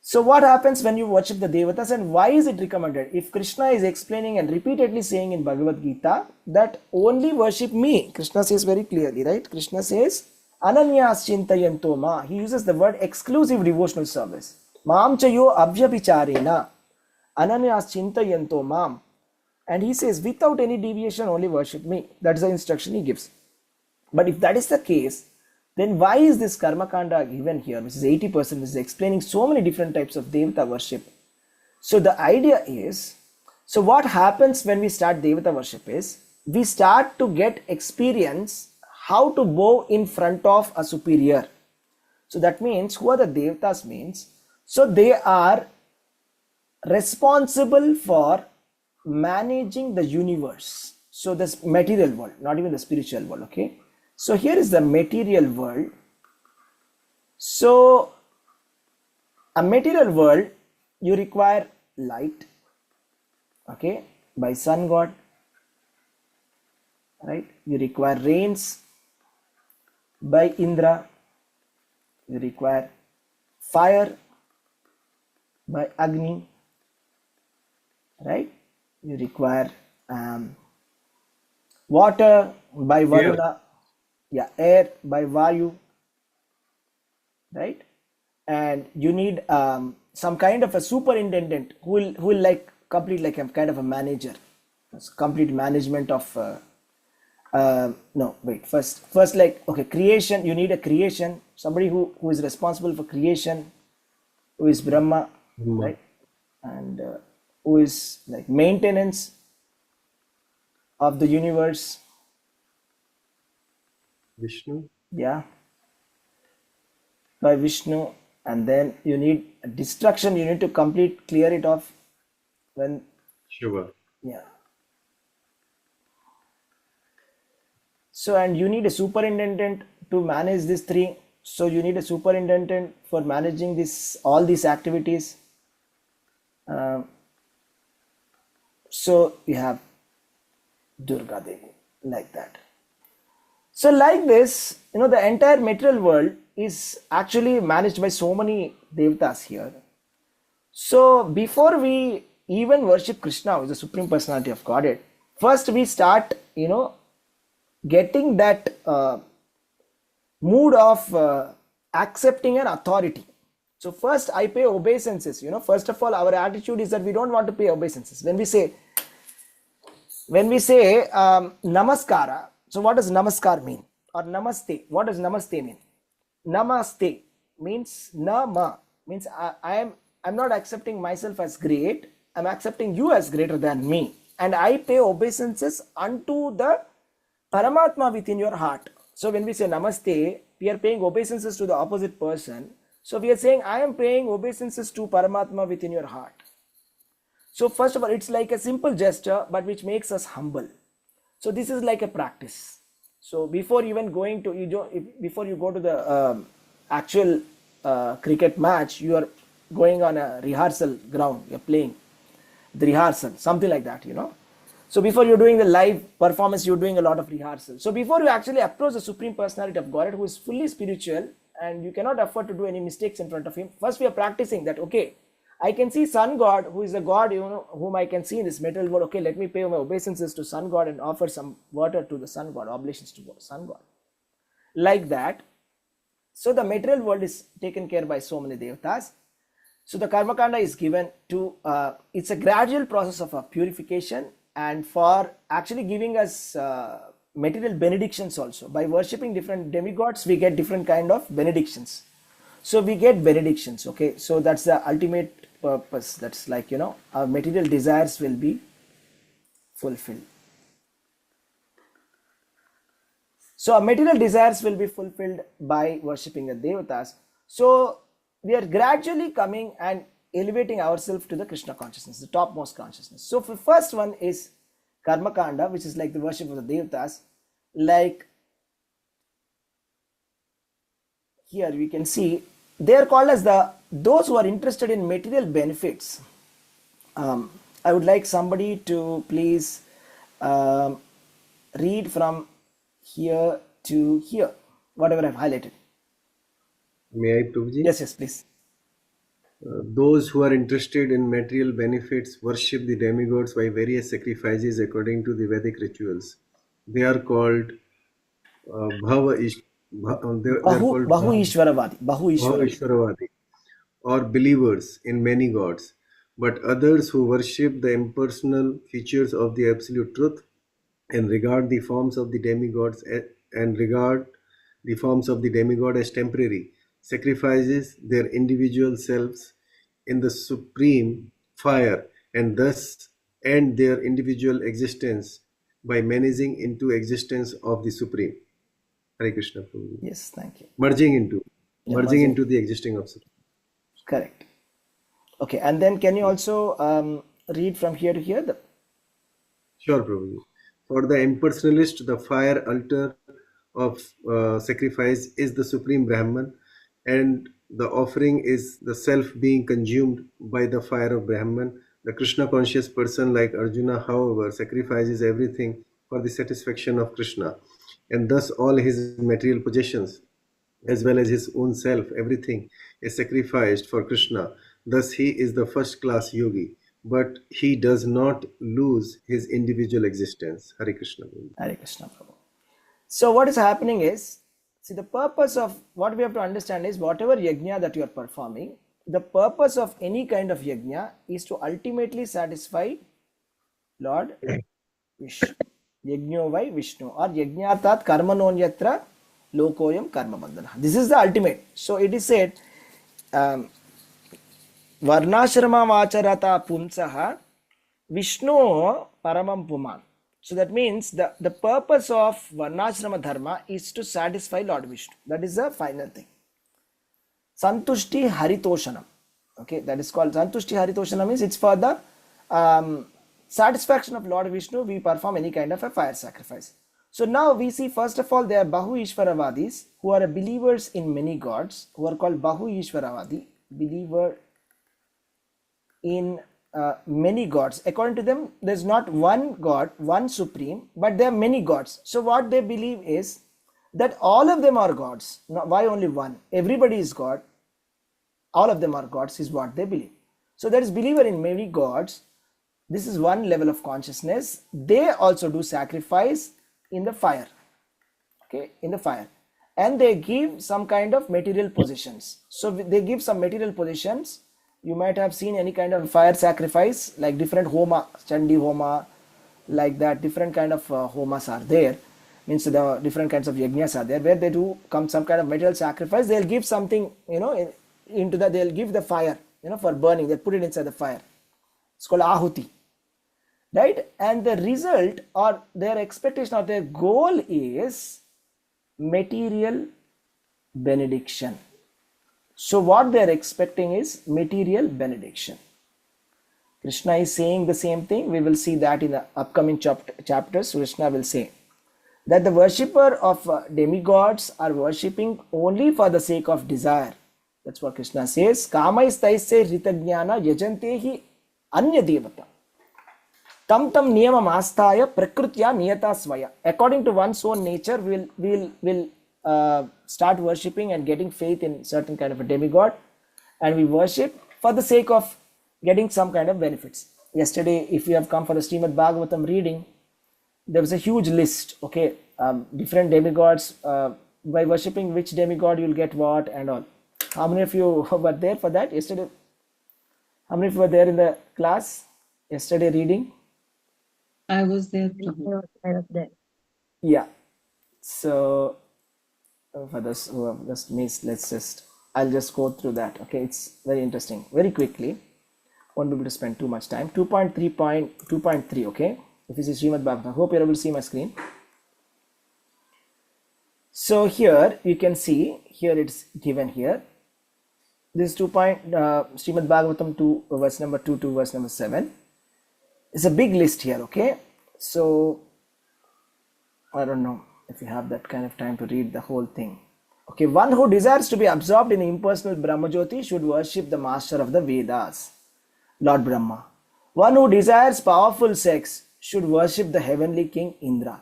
So what happens when you worship the Devatas, and why is it recommended? If Krishna is explaining and repeatedly saying in Bhagavad Gita that only worship me, Krishna says very clearly, right? Krishna says, Ananyas chintayanto ma. He uses the word exclusive devotional service. Mam chayo abhyabhicharena. Ananyas chintayanto mam. And he says, without any deviation, only worship me. That is the instruction he gives. But if that is the case, then why is this Karma Kanda given here, which is 80%, which is explaining so many different types of Devata worship? So the idea is, so what happens when we start Devata worship is, we start to get experience how to bow in front of a superior. So that means, who are the Devatas means? So they are responsible for managing the universe. So this material world, not even the spiritual world. Okay. So here is the material world. So a material world, you require light, okay, by sun god, right? You require rains by Indra. You require fire by Agni, right? You require water by Varuna. Yeah, air by Vayu, right? And you need some kind of a superintendent who will like complete like a kind of a manager, complete management of no wait first like, okay, creation. You need a creation, somebody who is responsible for creation, who is Brahma, right? And who is like maintenance of the universe, Vishnu. yeah, by Vishnu. And then you need destruction, you need to clear it off when, Shiva. yeah. So, and you need a superintendent to manage these three. So you need a superintendent for managing all these activities. So you have Durga Devi, like that. So like this, the entire material world is actually managed by so many Devatas here. So before we even worship Krishna, who is the Supreme Personality of Godhead, first we start, getting that mood of accepting an authority. So first I pay obeisances. First of all, our attitude is that we don't want to pay obeisances. When we say namaskara, so what does namaskar mean? Or namaste, what does namaste mean? Namaste means nama, means I'm not accepting myself as great, I'm accepting you as greater than me, and I pay obeisances unto the Paramatma within your heart. So when we say namaste, we are paying obeisances to the opposite person. So we are saying I am paying obeisances to Paramatma within your heart. So first of all, it's like a simple gesture, but which makes us humble. So this is like a practice. So before even going to, before you go to the actual cricket match, you are going on a rehearsal ground, you're playing the rehearsal, something like that, So before you're doing the live performance, you're doing a lot of rehearsal. So before you actually approach the Supreme Personality of Godhead, who is fully spiritual, and you cannot afford to do any mistakes in front of him, first we are practicing that, okay, I can see Sun God, who is a God, whom I can see in this material world. Okay, let me pay my obeisances to Sun God and offer some water to the Sun God, oblations to Sun God. Like that, So the material world is taken care by so many devatas. So the karmakanda is given to, it's a gradual process of purification, and for actually giving us material benedictions also. By worshipping different demigods, we get different kind of benedictions. So we get benedictions, okay? So that's the ultimate purpose. That's like, our material desires will be fulfilled. So our material desires will be fulfilled by worshipping the devatas. So we are gradually coming and elevating ourselves to the Krishna consciousness, the topmost consciousness. So the first one is karma kanda, which is like the worship of the devatas. Like here we can see they are called as those who are interested in material benefits. I would like somebody to please read from here to here, whatever I've highlighted. May I, Prabhuji? Yes, please. Those who are interested in material benefits worship the demigods by various sacrifices according to the Vedic rituals. They are called Bhava Bahu Ishvaravadi, or believers in many gods. But others who worship the impersonal features of the absolute truth and regard the forms of the demigods as temporary, sacrifices their individual selves in the supreme fire, and thus end their individual existence by managing into existence of the supreme. Hare Krishna, Prabhu. Yes, thank you. Merging into the existing of supreme. Correct. Okay, and then can you also read from here to here? Sure, Prabhuji. For the impersonalist, the fire altar of sacrifice is the supreme Brahman, and the offering is the self being consumed by the fire of Brahman. The Krishna conscious person like Arjuna, however, sacrifices everything for the satisfaction of Krishna, and thus all his material possessions as well as his own self, everything is sacrificed for Krishna. Thus he is the first class yogi, but he does not lose his individual existence. Hare Krishna. Hare Krishna, Prabhu. So what is happening is, see, the purpose of what we have to understand is whatever yajna that you are performing, the purpose of any kind of yajna is to ultimately satisfy Lord Vishnu. Yajno vai Vishnu, or yajnatat karmanonyatra lokoyam karma bandhana. This is the ultimate. So it is said, varnashrama vacharata punsaha Vishnu paramam puman. So that means the purpose of varnashrama dharma is to satisfy Lord Vishnu. That is the final thing. Santushti haritoshanam. Okay, that is called Santushti haritoshanam, means it's for the satisfaction of Lord Vishnu. We perform any kind of a fire sacrifice. So now we see, first of all, there are Bahu Ishvaravadis who are believers in many gods, who are called Bahu Ishvaravadi, believer in many gods. According to them, there's not one god, one supreme, but there are many gods. So what they believe is that all of them are gods. Not, why only one? Everybody is God. All of them are gods is what they believe. So there is believer in many gods. This is one level of consciousness. They also do sacrifice in the fire. Okay, in the fire. And they give some kind of material possessions. So they give some material possessions. You might have seen any kind of fire sacrifice, like different homa, Chandi homa, like that. Different kind of homas are there. Means the different kinds of yajnas are there, where they do come some kind of material sacrifice. They'll give something, into that. They'll give the fire, for burning. They'll put it inside the fire. It's called ahuti. Right? And the result or their expectation or their goal is material benediction. So what they are expecting is material benediction. Krishna is saying the same thing. We will see that in the upcoming chapters. Krishna will say that the worshipper of demigods are worshipping only for the sake of desire. That's what Krishna says. Kamaistaise ritajnana yajantehi anya devata. Tam niyamam astaya prakrutya niyata svaya. According to one's own nature, we'll start worshipping and getting faith in certain kind of a demigod, and we worship for the sake of getting some kind of benefits. Yesterday, if you have come for the Srimad Bhagavatam reading, there was a huge list. Okay, different demigods by worshipping which demigod you'll get what and all. How many of you were there for that yesterday? How many of you were there in the class yesterday reading? I was there. I was there. Yeah. So for this who have just missed, I'll just go through that. Okay, it's very interesting. Very quickly. Won't be able to spend too much time. 2.3. Okay. If you see Srimad Bhagavatam, I hope you're able to see my screen. So here you can see, here it's given here. This 2. Srimad Bhagavatam 2 verse number 2 to verse number 7. It's a big list here. Okay. So I don't know if you have that kind of time to read the whole thing. Okay, one who desires to be absorbed in the impersonal Brahmajyoti should worship the master of the Vedas, Lord Brahma. One who desires powerful sex should worship the heavenly king Indra.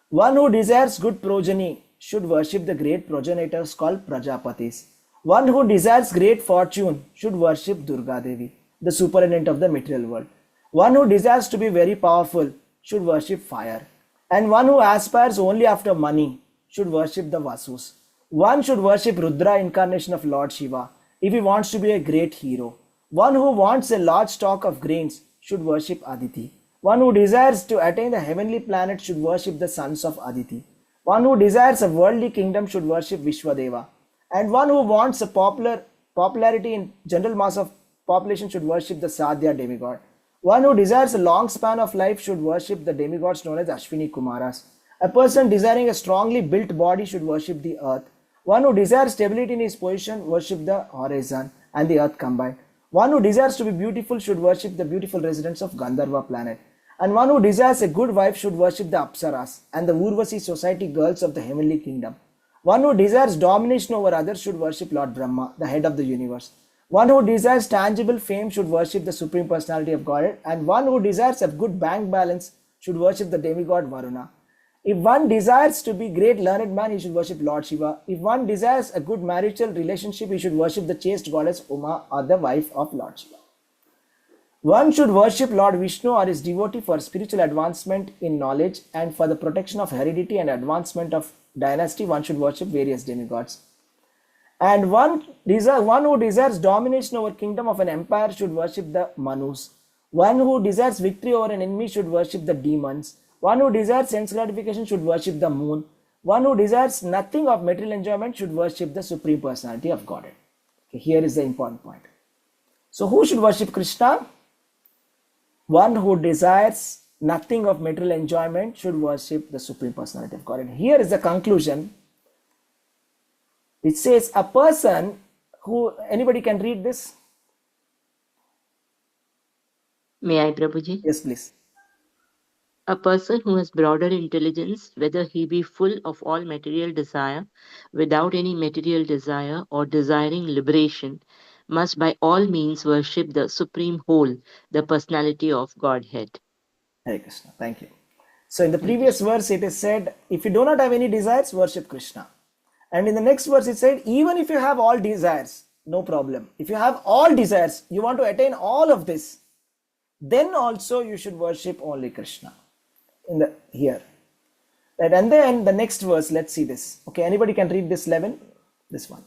One who desires good progeny should worship the great progenitors called Prajapatis. One who desires great fortune should worship Durga Devi, the superintendent of the material world. One who desires to be very powerful should worship fire. And one who aspires only after money should worship the Vasus. One should worship Rudra, incarnation of Lord Shiva, if he wants to be a great hero. One who wants a large stock of grains should worship Aditi. One who desires to attain the heavenly planet should worship the sons of Aditi. One who desires a worldly kingdom should worship Vishwadeva. And one who wants a popularity in general mass of population should worship the Sadhya demigod. One who desires a long span of life should worship the demigods known as Ashwini Kumaras. A person desiring a strongly built body should worship the earth. One who desires stability in his position worship the horizon and the earth combined. One who desires to be beautiful should worship the beautiful residents of Gandharva planet. And one who desires a good wife should worship the Apsaras and the Urvasi society girls of the heavenly kingdom. One who desires domination over others should worship Lord Brahma, the head of the universe. One who desires tangible fame should worship the Supreme Personality of Godhead, and one who desires a good bank balance should worship the demigod Varuna. If one desires to be great learned man, he should worship Lord Shiva. If one desires a good marital relationship, he should worship the chaste goddess Uma or the wife of Lord Shiva. One should worship Lord Vishnu or his devotee for spiritual advancement in knowledge, and for the protection of heredity and advancement of dynasty, one should worship various demigods. And one who desires domination over kingdom of an empire should worship the Manus. One who desires victory over an enemy should worship the demons. One who desires sense gratification should worship the moon. One who desires nothing of material enjoyment should worship the Supreme Personality of Godhead. Okay, here is the important point. So who should worship Krishna? One who desires nothing of material enjoyment should worship the Supreme Personality of Godhead. Here is the conclusion. It says a person who, anybody can read this? May I, Prabhuji? Yes, please. A person who has broader intelligence, whether he be full of all material desire, without any material desire, or desiring liberation, must by all means worship the Supreme Whole, the Personality of Godhead. Hare Krishna. Thank you. So in the previous verse it is said, if you do not have any desires, worship Krishna. And in the next verse it said, even if you have all desires, no problem. If you have all desires, you want to attain all of this, then also you should worship only Krishna. Here. Right, and then the next verse, let's see this. Okay, anybody can read this 11? This one.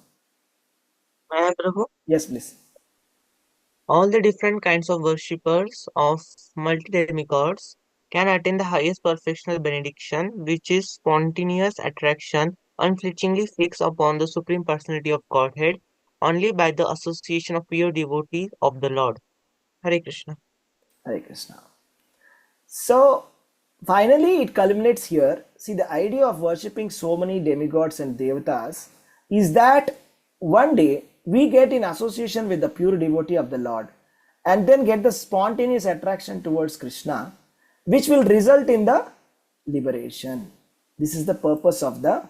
May I, Prabhu? Yes, please. All the different kinds of worshippers of multi-demigods can attain the highest perfectional benediction, which is spontaneous attraction, unflinchingly fixed upon the Supreme Personality of Godhead, only by the association of pure devotees of the Lord. Hare Krishna. Hare Krishna. So, finally, it culminates here. See, the idea of worshipping so many demigods and devatas is that one day we get in association with the pure devotee of the Lord and then get the spontaneous attraction towards Krishna, which will result in the liberation. This is the purpose of the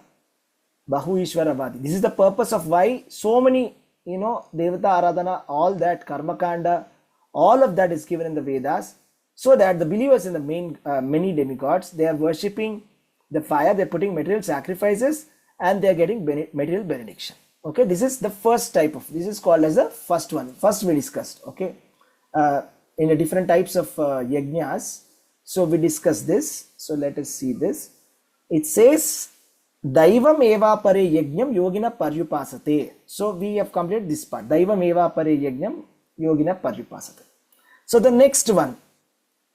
Bahu Ishwaravadi. This is the purpose of why so many, Devata Aradhana, all that, Karma Kanda, all of that is given in the Vedas, so that the believers in the many demigods, they are worshipping the fire, they're putting material sacrifices, and they're getting material benediction. Okay, this is the first type of, this is called as the first one. First we discussed, okay, in the different types of yajnas. So we discussed this. So let us see this. It says, Daivam eva pare yajnam yogina paryupasate. So we have completed this part. Daivam eva pare yajnam yogina paryupasate. So the next one,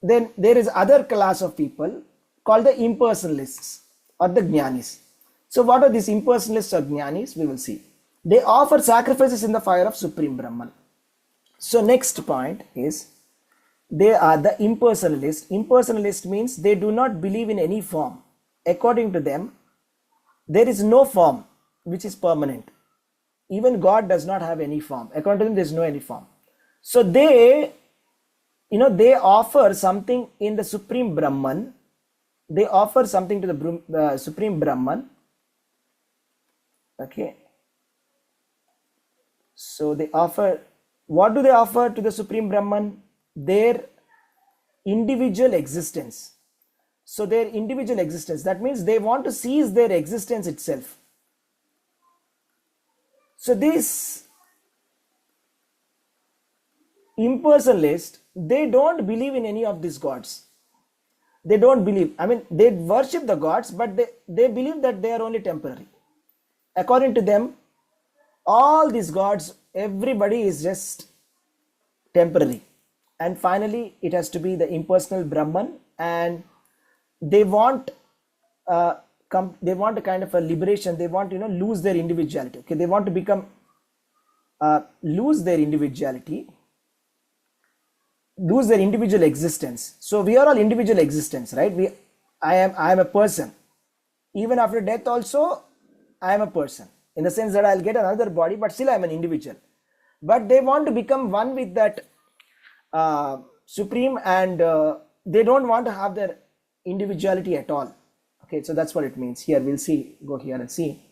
then there is other class of people called the impersonalists or the jnanis. So what are these impersonalists or jnanis? We will see. They offer sacrifices in the fire of Supreme Brahman. So next point is they are the impersonalists. Impersonalist means they do not believe in any form. According to them, there is no form which is permanent. Even God does not have any form. According to them, there is no any form. So they offer something in the Supreme Brahman. They offer something to the Supreme Brahman. Okay. So they offer, what do they offer to the Supreme Brahman? Their individual existence. So their individual existence, that means they want to seize their existence itself. So this impersonalist, they don't believe in any of these gods. They don't believe, they worship the gods, but they believe that they are only temporary. According to them, all these gods, everybody is just temporary. And finally, it has to be the impersonal Brahman, and they want a kind of a liberation. They want lose their individuality. Okay, they want to become lose their individuality, lose their individual existence. So we are all individual existence, right? I am a person. Even after death also, I am a person, in the sense that I'll get another body, but still I am an individual. But they want to become one with that Supreme, and they don't want to have their individuality at all. Okay, so that's what it means. Here we'll see, go here and see.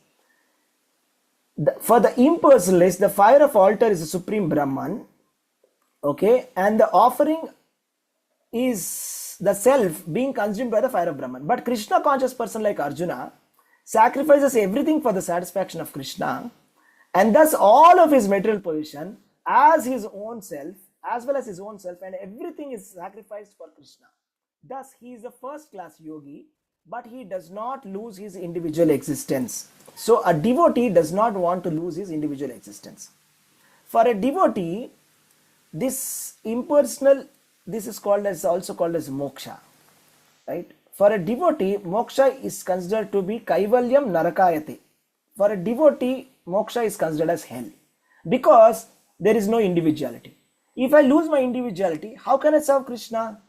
For the impersonalist, the fire of altar is the Supreme Brahman. Okay, and the offering is the self being consumed by the fire of Brahman. But Krishna conscious person like Arjuna sacrifices everything for the satisfaction of Krishna, and thus all of his material position as his own self, as well as his own self, and everything is sacrificed for Krishna. Thus he is a first class yogi, but he does not lose his individual existence. So a devotee does not want to lose his individual existence. For a devotee, this impersonal, this is also called as moksha, right? For a devotee, moksha is considered to be kaivalyam narakayate. For a devotee, moksha is considered as hell, because there is no individuality. If I lose my individuality, how can I serve Krishna?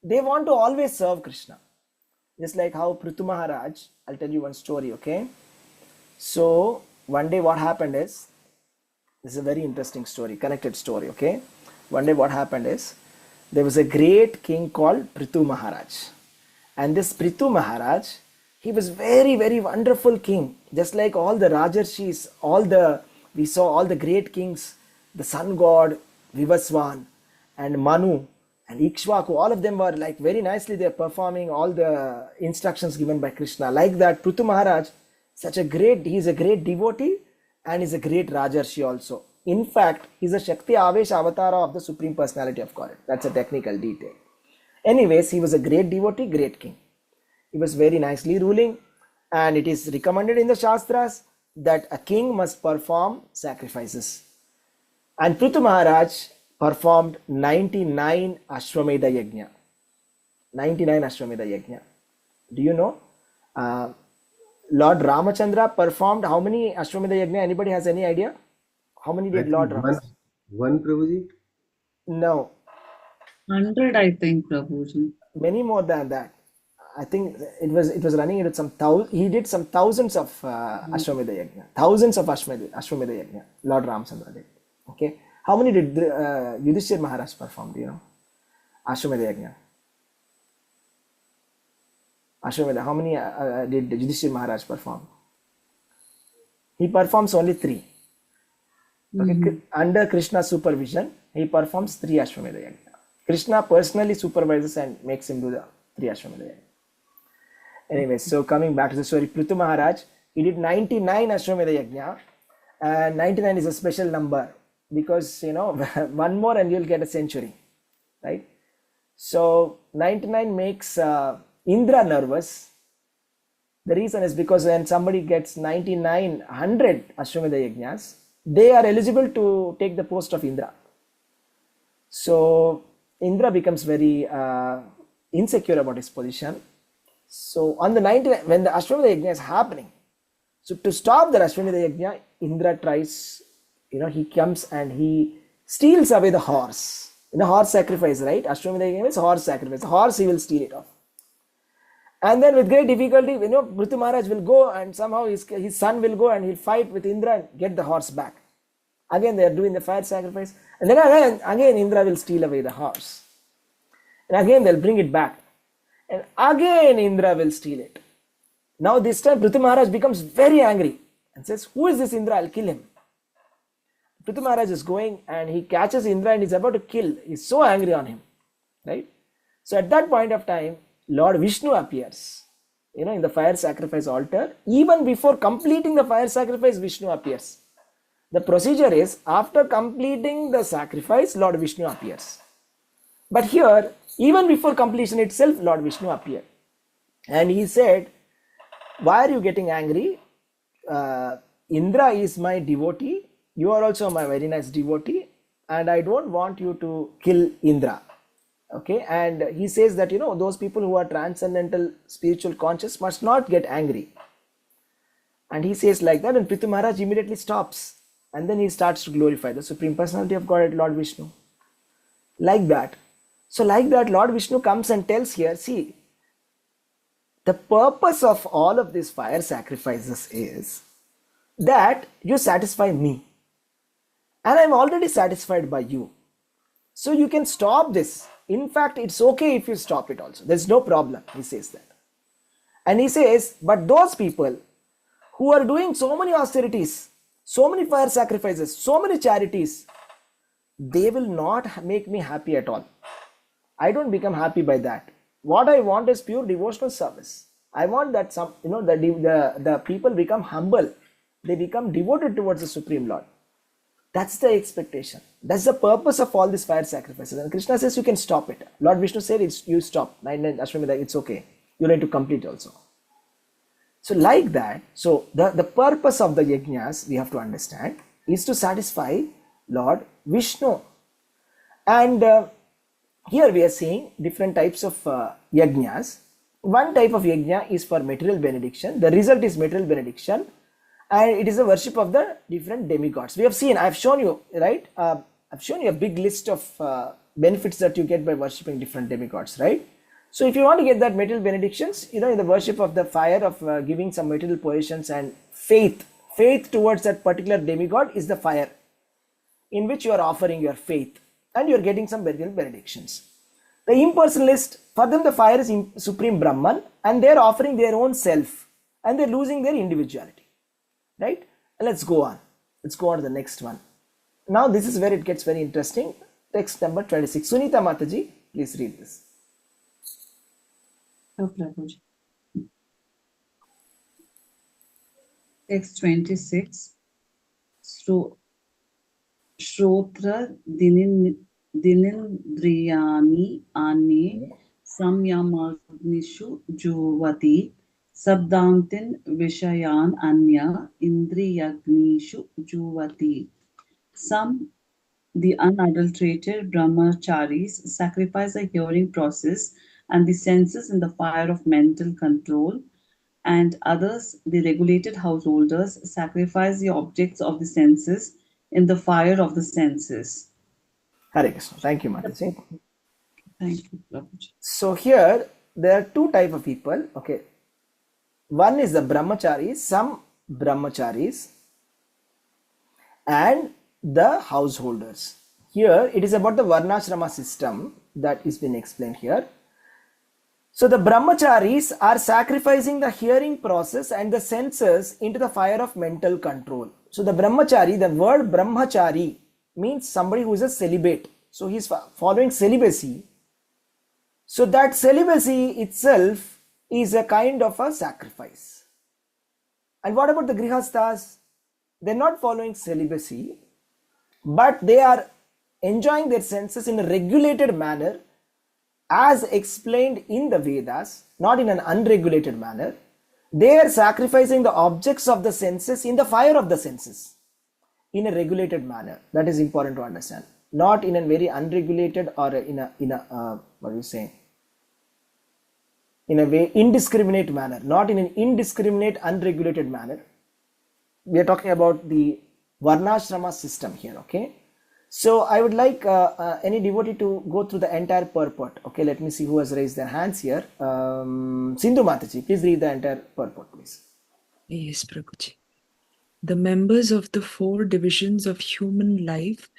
They want to always serve Krishna. Just like how Prithu Maharaj, I'll tell you one story, okay? So one day what happened is, this is a very interesting story, connected story, okay? One day what happened is, there was a great king called Prithu Maharaj. And this Prithu Maharaj, he was very, very wonderful king. Just like all the Rajarshis, we saw all the great kings, the sun god, Vivaswan, and Manu, and Ikshvaku, all of them were like very nicely, they're performing all the instructions given by Krishna. Like that, Prithu Maharaj, he's a great devotee, and he's a great Rajarshi also. In fact, he's a Shakti Avesh Avatara of the Supreme Personality of Godhead. That's a technical detail. Anyways, he was a great devotee, great king. He was very nicely ruling, and it is recommended in the Shastras that a king must perform sacrifices. And Prithu Maharaj performed 99 Ashwamedha Yajna. 99 Ashwamedha Yajna. Do you know? Lord Ramachandra performed how many Ashwamedha Yajna? Anybody has any idea? How many did Lord Ramachandra? One, Prabhuji? No. 100, I think, Prabhuji. Many more than that. I think it was running into some he did some thousands of Ashwamedha Yajna. Thousands of Ashwamedha Yajna. Lord Ramachandra did. Okay. How many did Yudhishthir Maharaj perform? Do you know? Ashwamedha Yajna. Ashwamedha. How many did Yudhishthir Maharaj perform? He performs only 3. Okay. Under Krishna's supervision, he performs 3 Ashwamedha Yajna. Krishna personally supervises and makes him do the 3 Ashwamedha Yajna. Anyway, so coming back to the story, Prithu Maharaj, he did 99 Ashwamedha Yajna, and 99 is a special number, because one more and you'll get a century, right? So 99 makes Indra nervous. The reason is because when somebody gets 99, 100 Ashwamedha Yajnas, they are eligible to take the post of Indra. So Indra becomes very insecure about his position. So on the 99, when the Ashwamedha Yajna is happening, so to stop the Ashwamedha Yajna, Indra tries, he comes and he steals away the horse. In a horse sacrifice, right? Ashwamedha Yajna is horse sacrifice. The horse he will steal it off. And then with great difficulty, Prithu Maharaj will go and somehow his son will go and he'll fight with Indra and get the horse back. Again, they are doing the fire sacrifice. And then again Indra will steal away the horse. And again, they'll bring it back. And again, Indra will steal it. Now, this time, Prithu Maharaj becomes very angry and says, "Who is this Indra? I'll kill him." Prithu Maharaj is going and he catches Indra and he's about to kill. He's so angry on him. Right? So, at that point of time, Lord Vishnu appears, in the fire sacrifice altar. Even before completing the fire sacrifice, Vishnu appears. The procedure is, after completing the sacrifice, Lord Vishnu appears. But here, even before completion itself, Lord Vishnu appeared. And he said, "Why are you getting angry? Indra is my devotee. You are also my very nice devotee. And I don't want you to kill Indra." Okay, and he says that those people who are transcendental spiritual conscious must not get angry, and he says like that, and Prithu Maharaj immediately stops, and then he starts to glorify the Supreme Personality of Godhead, Lord Vishnu, like that. So like that, Lord Vishnu comes and tells here, see, the purpose of all of these fire sacrifices is that you satisfy me, and I'm already satisfied by you, so you can stop this. In fact, it's okay if you stop it also. There's no problem, he says that. And he says, but those people who are doing so many austerities, so many fire sacrifices, so many charities, they will not make me happy at all. I don't become happy by that. What I want is pure devotional service. I want that the people become humble. They become devoted towards the Supreme Lord. That's the expectation. That's the purpose of all these fire sacrifices. And Krishna says you can stop it. Lord Vishnu said you stop. 99 Ashwamedha, it's okay. You need to complete also. So like that, so the purpose of the yajnas, we have to understand, is to satisfy Lord Vishnu. And here we are seeing different types of yajnas. One type of yajna is for material benediction. The result is material benediction. And it is a worship of the different demigods. We have seen, I've shown you, right? I've shown you a big list of benefits that you get by worshipping different demigods, right? So if you want to get that material benedictions, in the worship of the fire, of giving some material possessions and faith towards that particular demigod is the fire in which you are offering your faith and you are getting some material benedictions. The impersonalist, for them the fire is Supreme Brahman and they are offering their own self and they are losing their individuality. Right? Let's go on. Let's go on to the next one. Now this is where it gets very interesting. Text number 26. Sunita Mataji, please read this. Text 26. Shrotra dinindriyani ane samyamagnishu juvati Sabdantin Vishayan Anya Indriyagnishu Juvati. Some, the unadulterated brahmacharis, sacrifice the hearing process and the senses in the fire of mental control, and others, the regulated householders, sacrifice the objects of the senses in the fire of the senses. Hare Krishna. Thank you, Mataji. Thank you, Prabhuji. So here, there are two types of people. Okay. One is the brahmacharis, some brahmacharis, and the householders. Here it is about the varnashrama system that is being explained here. So the brahmacharis are sacrificing the hearing process and the senses into the fire of mental control. So the brahmachari, the word brahmachari means somebody who is a celibate. So he is following celibacy. So that celibacy itself is a kind of a sacrifice. And what about the grihasthas? They're not following celibacy, but they are enjoying their senses in a regulated manner as explained in the Vedas, not in an unregulated manner. They are sacrificing the objects of the senses in the fire of the senses in a regulated manner. That is important to understand. Not in a very unregulated or in a what do you say? In a way indiscriminate manner. Not in an indiscriminate, unregulated manner. We are talking about the Varnashrama system here. Okay. So I would like any devotee to go through the entire purport. Okay, let me see who has raised their hands here. Sindhu Mataji, please read the entire purport, please. Yes, Prabhuji. The members of the 4 divisions of human life,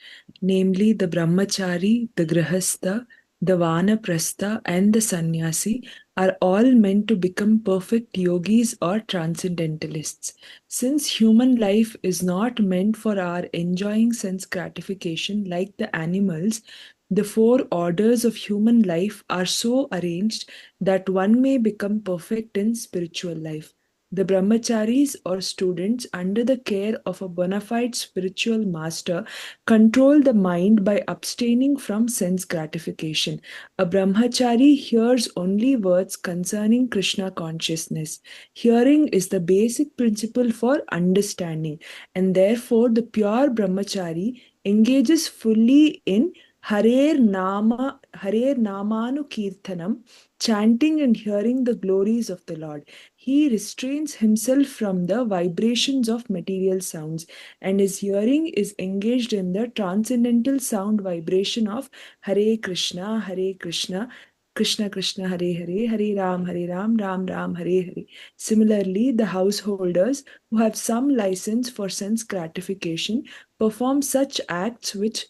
namely the Brahmachari, the Grihastha, the Vanaprastha, and the Sannyasi, are all meant to become perfect yogis or transcendentalists. Since human life is not meant for our enjoying sense gratification like the animals, the 4 orders of human life are so arranged that one may become perfect in spiritual life. The brahmacharis or students under the care of a bona fide spiritual master control the mind by abstaining from sense gratification. A brahmachari hears only words concerning Krishna consciousness. Hearing is the basic principle for understanding, and therefore the pure brahmachari engages fully in Harer Namanu Kirtanam, chanting and hearing the glories of the Lord. He restrains himself from the vibrations of material sounds, and his hearing is engaged in the transcendental sound vibration of Hare Krishna, Krishna Krishna, Hare Hare, Hare Ram, Ram Ram, Hare Hare. Similarly, the householders who have some license for sense gratification perform such acts with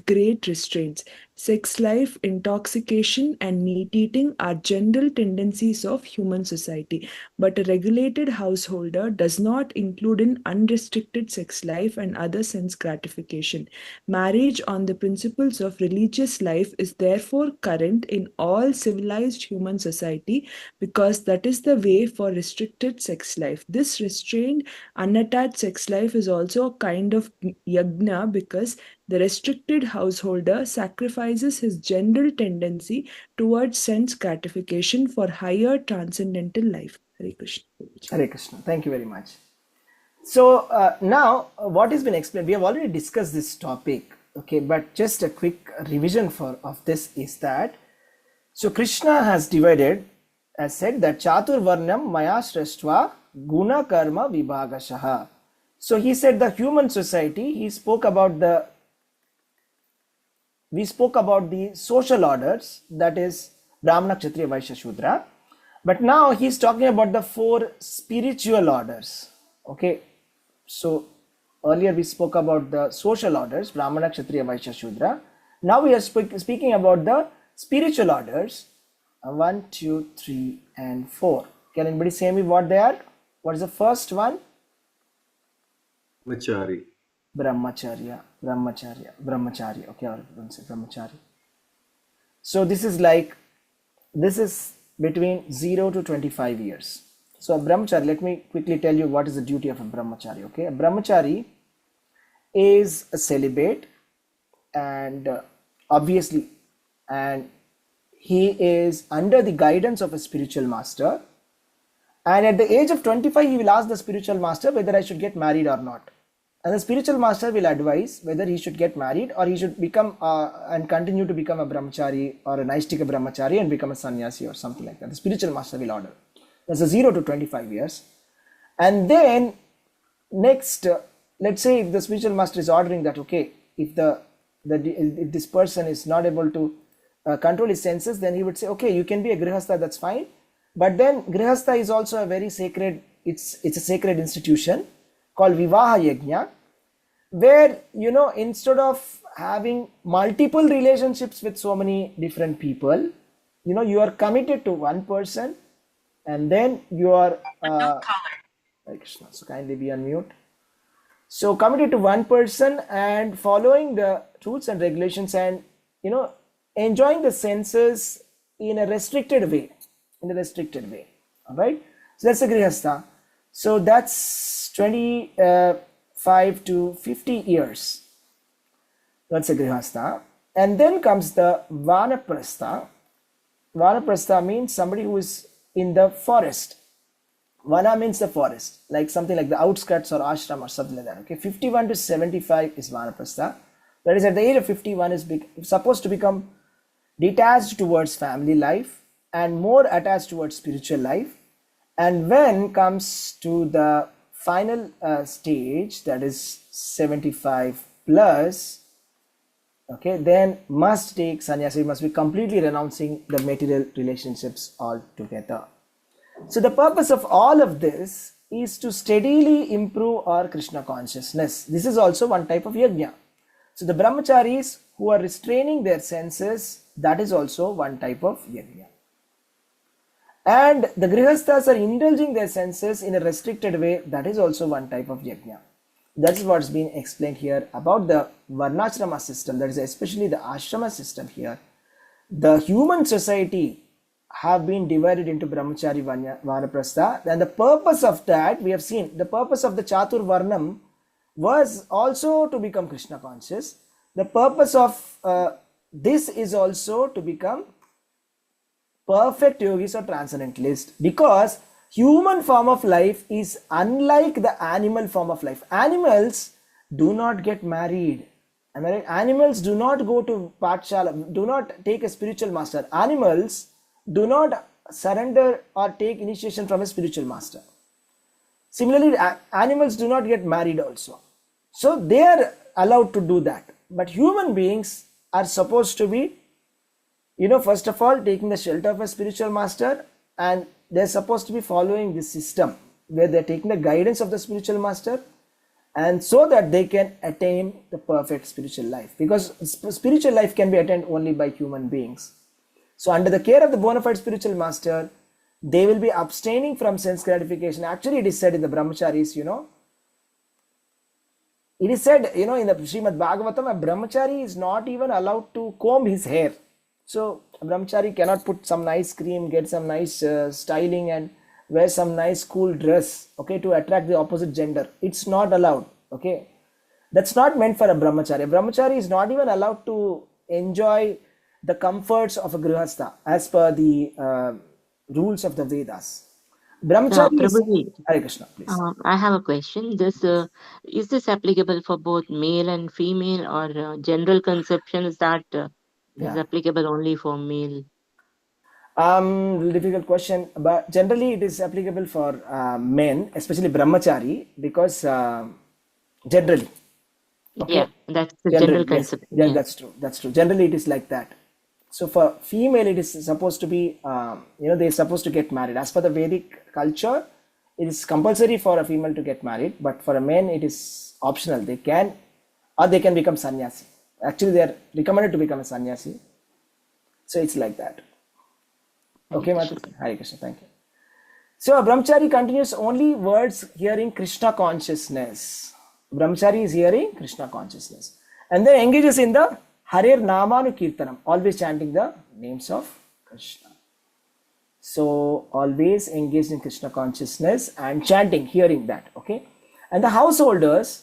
great restraints. Sex life, intoxication, and meat eating are general tendencies of human society, but a regulated householder does not include an unrestricted sex life and other sense gratification. Marriage on the principles of religious life is therefore current in all civilized human society because that is the way for restricted sex life. This restrained, unattached sex life is also a kind of yajna because the restricted householder sacrifices his general tendency towards sense gratification for higher transcendental life. Hare Krishna. Hare Krishna. Thank you very much. So now what has been explained, we have already discussed this topic. Okay, but just a quick revision of this is that, so Krishna has divided, as said, that Chatur Varnam Maya Shrestva Guna Karma Vibhagashaha. So he said the human society, we spoke about the social orders, that is Brahmana, Kshatriya, Vaishya, Shudra. But now he's talking about the 4 spiritual orders. Okay, so earlier we spoke about the social orders, Brahmana, Kshatriya, Vaishya, Shudra. Now we are speaking about the spiritual orders, 1, 2, 3, and 4. Can anybody say me what they are? What is the first one? Machari. Brahmacharya. Okay, or say Brahmachari. So this is between 0 to 25 years. So a brahmachari, let me quickly tell you what is the duty of a brahmachari. Okay, a brahmachari is a celibate, and obviously, and he is under the guidance of a spiritual master, and at the age of 25 he will ask the spiritual master whether I should get married or not, and the spiritual master will advise whether he should get married or he should become and continue to become a brahmachari or a naistika brahmachari and become a sannyasi or something like that. The spiritual master will order. That's a 0 to 25 years. And then next, let's say if the spiritual master is ordering that, okay, if if this person is not able to control his senses, then he would say, okay, you can be a grihastha, that's fine. But then grihastha is also a very sacred, it's a sacred institution called Vivaha Yajna, where, instead of having multiple relationships with so many different people, you are committed to one person, and then you are Hare Krishna, so kindly be on mute. So committed to one person and following the rules and regulations, and enjoying the senses in a restricted way. All right, so that's a grihastha. So that's 25 to 50 years. That's a grihastha. And then comes the vanaprastha. Vanaprastha means somebody who is in the forest. Vana means the forest, like something like the outskirts or ashram or something like that. Okay, 51 to 75 is vanaprastha. That is, at the age of 51 is supposed to become detached towards family life and more attached towards spiritual life. And when comes to the final stage, that is 75 plus, okay, then must take sannyasi, must be completely renouncing the material relationships altogether. So the purpose of all of this is to steadily improve our Krishna consciousness. This is also one type of yajna. So the brahmacharis who are restraining their senses, that is also one type of yajna. And the grihasthas are indulging their senses in a restricted way, that is also one type of yajna. That is what's been explained here about the varnashrama system, that is especially the ashrama system here. The human society have been divided into brahmachari, vanaprastha, and the purpose of that, we have seen, the purpose of the chatur varnam was also to become Krishna conscious. The purpose of this is also to become perfect yogis or transcendentalists, because human form of life is unlike the animal form of life. Animals do not get married. Am I right? Animals do not go to Pathshala, do not take a spiritual master. Animals do not surrender or take initiation from a spiritual master. Similarly, animals do not get married also. So they are allowed to do that. But human beings are supposed to be, first of all, taking the shelter of a spiritual master, and they're supposed to be following this system where they're taking the guidance of the spiritual master, and so that they can attain the perfect spiritual life, because spiritual life can be attained only by human beings. So under the care of the bona fide spiritual master, they will be abstaining from sense gratification. Actually, it is said in the brahmacharis, it is said, in the Srimad Bhagavatam, a brahmachari is not even allowed to comb his hair. So a brahmachari cannot put some nice cream, get some nice styling, and wear some nice cool dress, okay, to attract the opposite gender. It's not allowed, okay. That's not meant for a brahmachari. A brahmachari is not even allowed to enjoy the comforts of a grihastha as per the rules of the Vedas. Brahmachari is... Prabhuji, Hare Krishna, please. I have a question. Is this applicable for both male and female, or general conception is that is Yeah. applicable only for male? Difficult question, but generally it is applicable for men, especially brahmachari, because generally, okay, Yeah, that's the general generally, yes, conception. yeah, Yeah. that's true, that's true. Generally, it is like that. So for female, it is supposed to be, they're supposed to get married. As per the Vedic culture, it is compulsory for a female to get married, but for a man, it is optional. They can, or they can become sannyasi. Actually, they are recommended to become a sannyasi. So it's like that. Okay, Mata. Hare Krishna, thank you. So a brahmachari continues only words hearing Krishna consciousness. Brahmachari is hearing Krishna consciousness, and then engages in the Harer Namanu Kirtanam, always chanting the names of Krishna. So always engaged in Krishna consciousness and chanting, hearing that, okay. And the householders,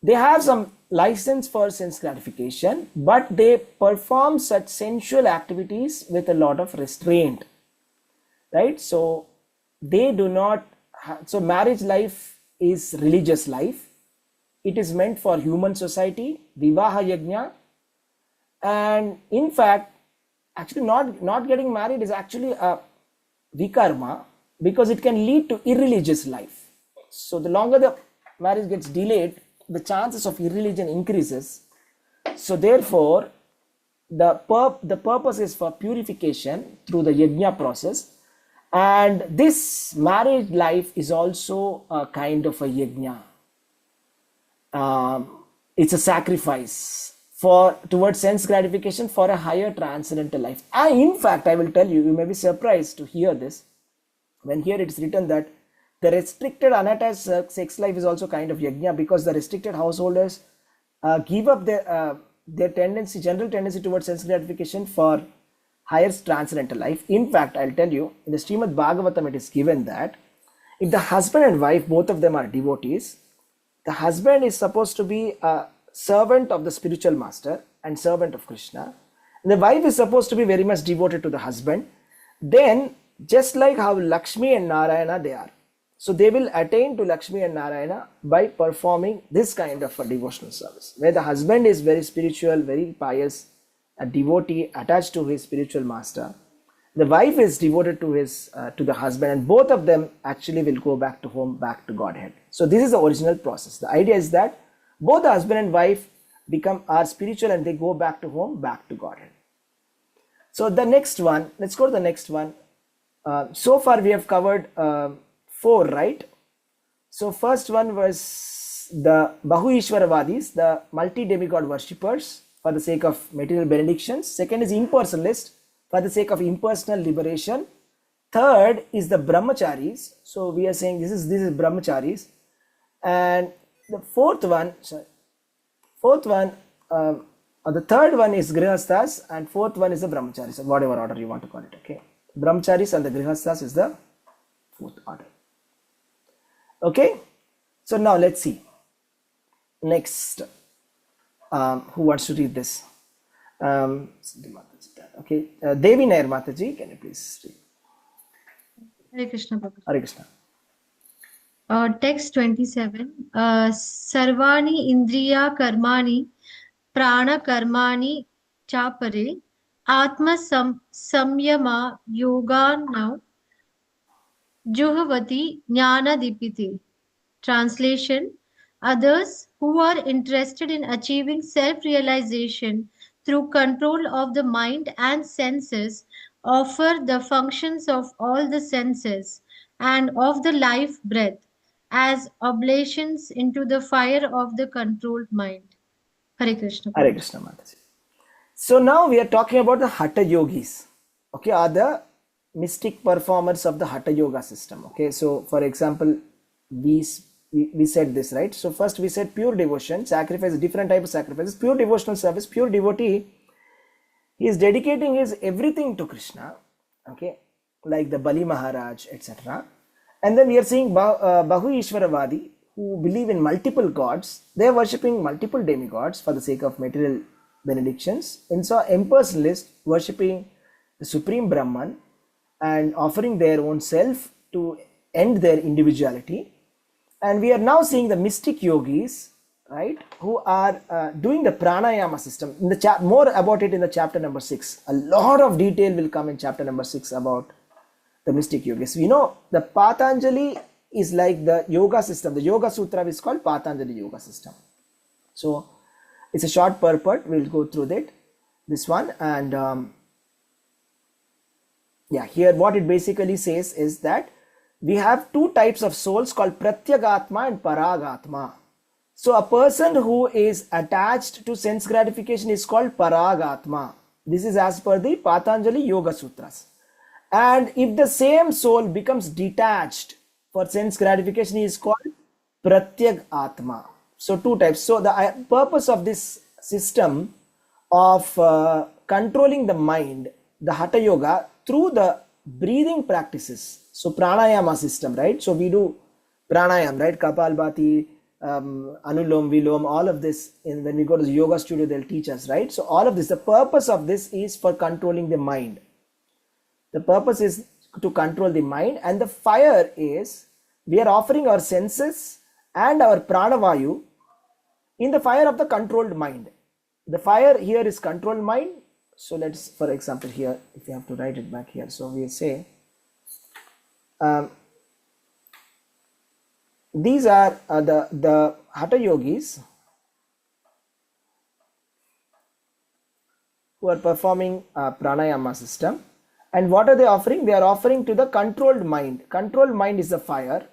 they have some license for sense gratification, but they perform such sensual activities with a lot of restraint, right? So they do not so marriage life is religious life. It is meant for human society, vivaha yajna, and in fact, actually not getting married is actually a vikarma, because it can lead to irreligious life. So the longer the marriage gets delayed, the chances of irreligion increases. So therefore, the purpose is for purification through the yajna process, and this marriage life is also a kind of a yajna. It's a sacrifice towards sense gratification for a higher transcendental life. And in fact, I will tell you, you may be surprised to hear this, when here it's written that the restricted unattached sex life is also kind of yajna, because the restricted householders give up their general tendency towards sense gratification for higher transcendental life. In fact, I'll tell you, in the Srimad Bhagavatam, it is given that if the husband and wife, both of them are devotees, the husband is supposed to be a servant of the spiritual master and servant of Krishna, and the wife is supposed to be very much devoted to the husband. Then, just like how Lakshmi and Narayana they are, So they will attain to Lakshmi and Narayana by performing this kind of a devotional service, where the husband is very spiritual, very pious, a devotee attached to his spiritual master. The wife is devoted to his to the husband, and both of them actually will go back to home, back to Godhead. So this is the original process. The idea is that both the husband and wife are spiritual, and they go back to home, back to Godhead. So the next one, let's go to the next one. So far we have covered 4, right? So first one was the Bahu-Ishvaravadis, the multi-demigod worshippers for the sake of material benedictions. Second is impersonalist, for the sake of impersonal liberation. Third is the brahmacharis. So we are saying this is brahmacharis. And the fourth one, the third one is grihasthas, and fourth one is the brahmacharis, whatever order you want to call it. Okay, brahmacharis and the grihasthas is the fourth order. Okay, so now let's see. Next, who wants to read this? Okay, Devi Nair Mataji, can you please read? Hare Krishna, Baba. Hare Krishna. Text 27. Sarvani Indriya Karmani Prana Karmani Chapare Atma Samyama Yoga Now Juhavati Jnana Dipiti. Translation: others who are interested in achieving self-realization through control of the mind and senses offer the functions of all the senses and of the life breath as oblations into the fire of the controlled mind. Hare Krishna. Hare Krishna Mataji. So now we are talking about the Hatha Yogis, okay, are the mystic performers of the Hatha Yoga system. Okay, so for example, we said this, right? So first we said pure devotion, sacrifice, different type of sacrifices, pure devotional service, pure devotee. He is dedicating his everything to Krishna, okay, like the Bali Maharaj, etc. And then we are seeing Bahu Ishvaravadi, who believe in multiple gods. They are worshipping multiple demigods for the sake of material benedictions. And so impersonalists worshipping the Supreme Brahman and offering their own self to end their individuality. And we are now seeing the mystic yogis, right, who are doing the pranayama system. In the more about it in the chapter number 6. A lot of detail will come in chapter number 6 about the mystic yogis. We know the Patanjali is like the yoga system. The Yoga Sutra is called Patanjali Yoga System. So it's a short purport. We'll go through that. This one, and yeah, here what it basically says is that we have two types of souls called Pratyagatma and Paragatma. So a person who is attached to sense gratification is called Paragatma. This is as per the Patanjali Yoga Sutras. And if the same soul becomes detached for sense gratification, is called Pratyagatma. So two types. So the purpose of this system of controlling the mind, the Hatha Yoga, through the breathing practices. So pranayama system, right? So we do pranayam, right? Kapalbhati, Anulom, Vilom, all of this. When we go to the yoga studio, they'll teach us, right? So all of this, the purpose of this is for controlling the mind. The purpose is to control the mind, and the fire is we are offering our senses and our pranavayu in the fire of the controlled mind. The fire here is controlled mind. So let's, for example, here, if you have to write it back here, so we say these are the Hatha Yogis who are performing pranayama system. And what are they offering? They are offering to the controlled mind. Controlled mind is the fire.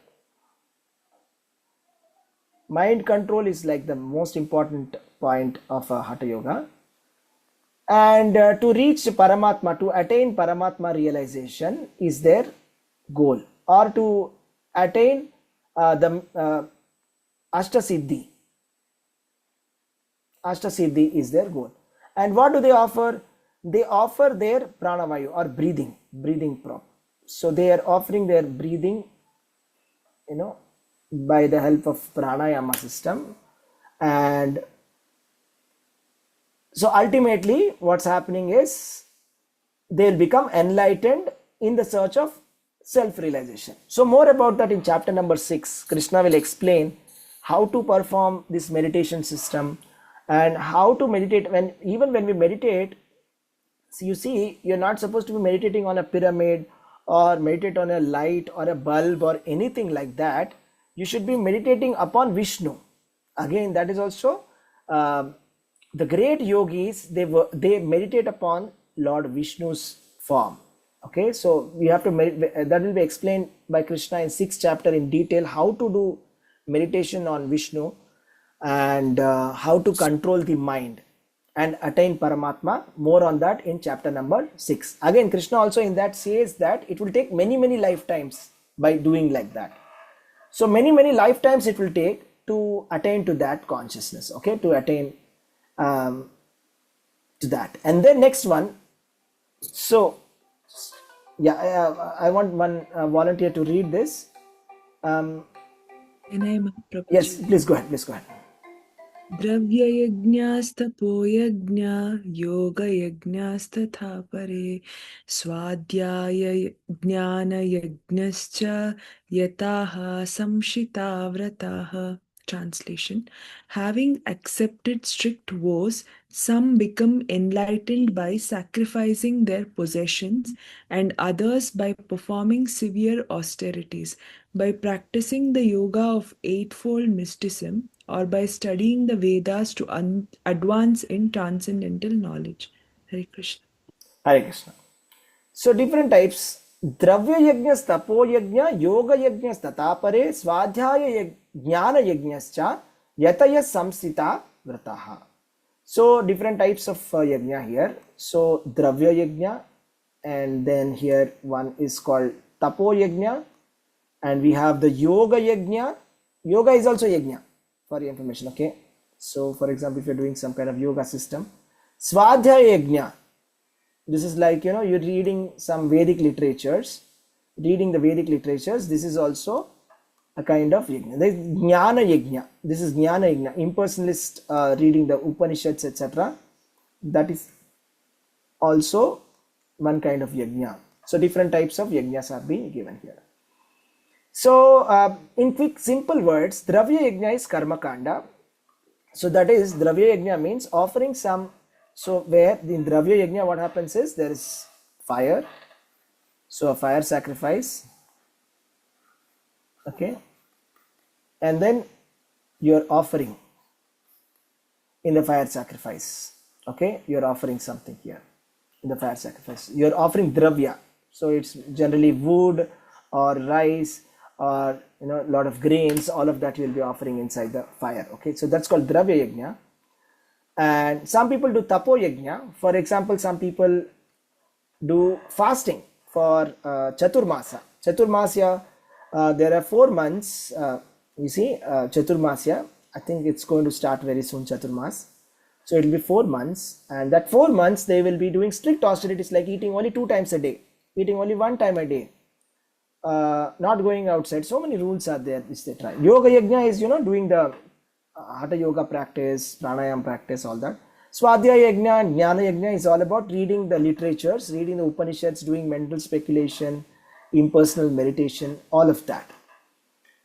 Mind control is like the most important point of Hatha Yoga. And to reach Paramatma, to attain Paramatma realization is their goal, or to attain the Ashtasiddhi. Ashtasiddhi is their goal. And what do they offer? They offer their pranavayu, or breathing prop. So they are offering their breathing, by the help of pranayama system. And so ultimately what's happening is they'll become enlightened in the search of self-realization. So more about that in chapter number 6. Krishna will explain how to perform this meditation system and how to meditate. When even when we meditate, so you see, you're not supposed to be meditating on a pyramid or meditate on a light or a bulb or anything like that. You should be meditating upon Vishnu. Again, that is also the great yogis. They meditate upon Lord Vishnu's form. Okay, so we have to that will be explained by Krishna in 6th chapter in detail how to do meditation on Vishnu and how to control the mind and attain Paramatma. More on that in chapter number 6. Again, Krishna also in that says that it will take many lifetimes by doing like that. So many lifetimes it will take to attain to that consciousness. Okay, to attain to that. And then next one. So yeah, I want one volunteer to read this. Can I, Prabhuji? Yes, please go ahead. Please go ahead. द्रव्ययज्ञास्तपोयज्ञा योगयज्ञास्तथा परे स्वाध्यायज्ञानयज्ञश्च यताः संशिता व्रताः. Translation: having accepted strict vows, some become enlightened by sacrificing their possessions, and others by performing severe austerities. By practicing the yoga of eightfold mysticism, or by studying the Vedas to advance in transcendental knowledge. Hare Krishna. Hare Krishna. So different types: Dravya yajnas, tapo yajna, yoga yajnas, tatapare, swadhyaya jnana yajnascha, yataya samsita vrataha. So different types of yajna here. So Dravya yajna, and then here one is called tapo yajna, and we have the yoga yajna. Yoga is also yajna, for your information. Okay, so for example, if you're doing some kind of yoga system, swadhyaya yajna, this is like, you're reading some Vedic literatures, this is also a kind of yajna. There is jnana yajna, this is jnana yajna, impersonalist reading the Upanishads, etc. That is also one kind of yajna. So different types of yajnas are being given here. So in quick simple words, Dravya yajna is karma kanda. So that is, Dravya yajna means offering some. So where in Dravya yajna what happens is there is fire, so a fire sacrifice, okay, and then you're offering in the fire sacrifice. Okay, you're offering something here in the fire sacrifice, you're offering dravya. So it's generally wood or rice or a lot of grains, all of that you'll be offering inside the fire. Okay, so that's called Dravya yajna. And some people do tapo yajna. For example, some people do fasting for Chaturmasya. Chaturmasya, there are 4 months. You see, Chaturmasya, I think it's going to start very soon, Chaturmas. So it will be 4 months, and that 4 months they will be doing strict austerities, like eating only 2 times a day, eating only 1 time a day, not going outside. So many rules are there which they try. Yoga yajna is, doing the Hatha yoga practice, pranayam practice, all that. Swadhyaya yajna and jnana yajna is all about reading the literatures, reading the Upanishads, doing mental speculation, impersonal meditation, all of that.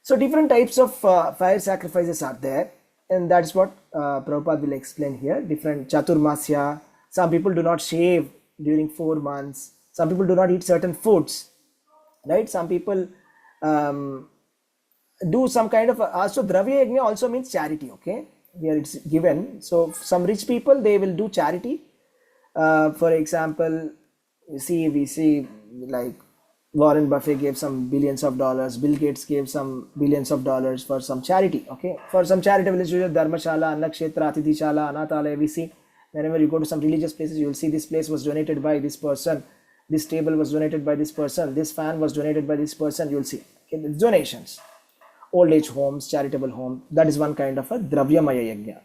So different types of fire sacrifices are there, and that's what Prabhupada will explain here. Different Chaturmasya. Some people do not shave during 4 months. Some people do not eat certain foods, right? Some people do some kind of so Dravya yajna also means charity. Okay, here it's given. So some rich people, they will do charity. For example, we see like Warren Buffett gave some billions of dollars, Bill Gates gave some billions of dollars for some charity. Okay, for some charitable institution, Dharmashala, Annakshetra, Atidhishala, Anathalaya. We see whenever you go to some religious places, you will see this place was donated by this person, this table was donated by this person, this fan was donated by this person. You will see, okay, it's donations. Old age homes, charitable home, that is one kind of a Dravyamaya yajna.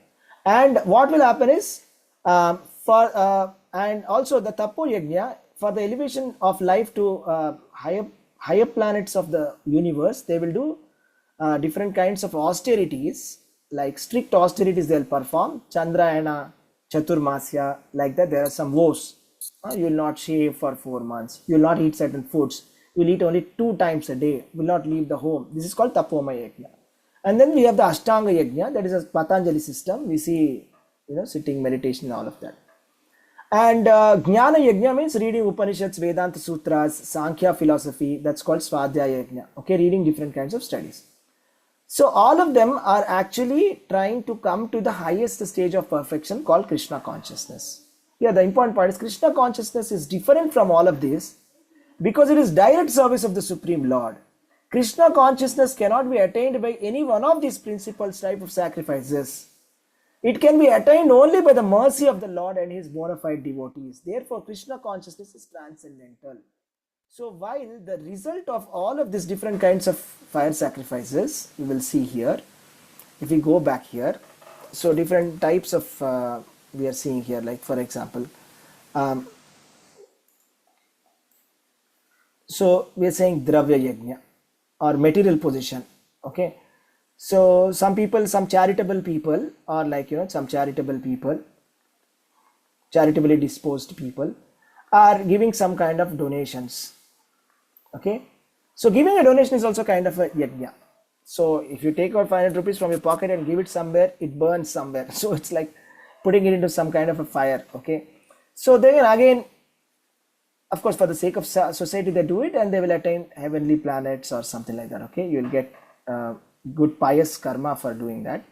And what will happen is and also the Tapo yajna, for the elevation of life to higher planets of the universe, they will do different kinds of austerities, like strict austerities they'll perform. Chandrayana, Chaturmasya, like that. There are some vows. You will not shave for 4 months, you will not eat certain foods, will eat only 2 times a day, will not leave the home. This is called Tapomaya Yajna. And then we have the Ashtanga Yajna, that is a Patanjali system. We see, sitting, meditation, all of that. And Jnana Yajna means reading Upanishads, Vedanta Sutras, Sankhya philosophy. That's called Svadhyaya Yajna. Okay, reading different kinds of studies. So all of them are actually trying to come to the highest stage of perfection called Krishna consciousness. Here the important part is Krishna consciousness is different from all of this because it is direct service of the Supreme Lord. Krishna consciousness cannot be attained by any one of these principles type of sacrifices. It can be attained only by the mercy of the Lord and his bona fide devotees. Therefore, Krishna consciousness is transcendental. So while the result of all of these different kinds of fire sacrifices, we will see here, if we go back here, so different types of, we are seeing here, like for example, so we are saying Dravya Yajna or material position, okay. So some people, some charitable people, or like, some charitable people, charitably disposed people are giving some kind of donations. Okay, so giving a donation is also kind of a yajna. So if you take out 500 rupees from your pocket and give it somewhere, it burns somewhere. So it's like putting it into some kind of a fire. Okay, so then again, of course, for the sake of society, they do it and they will attain heavenly planets or something like that. Okay, you will get good pious karma for doing that.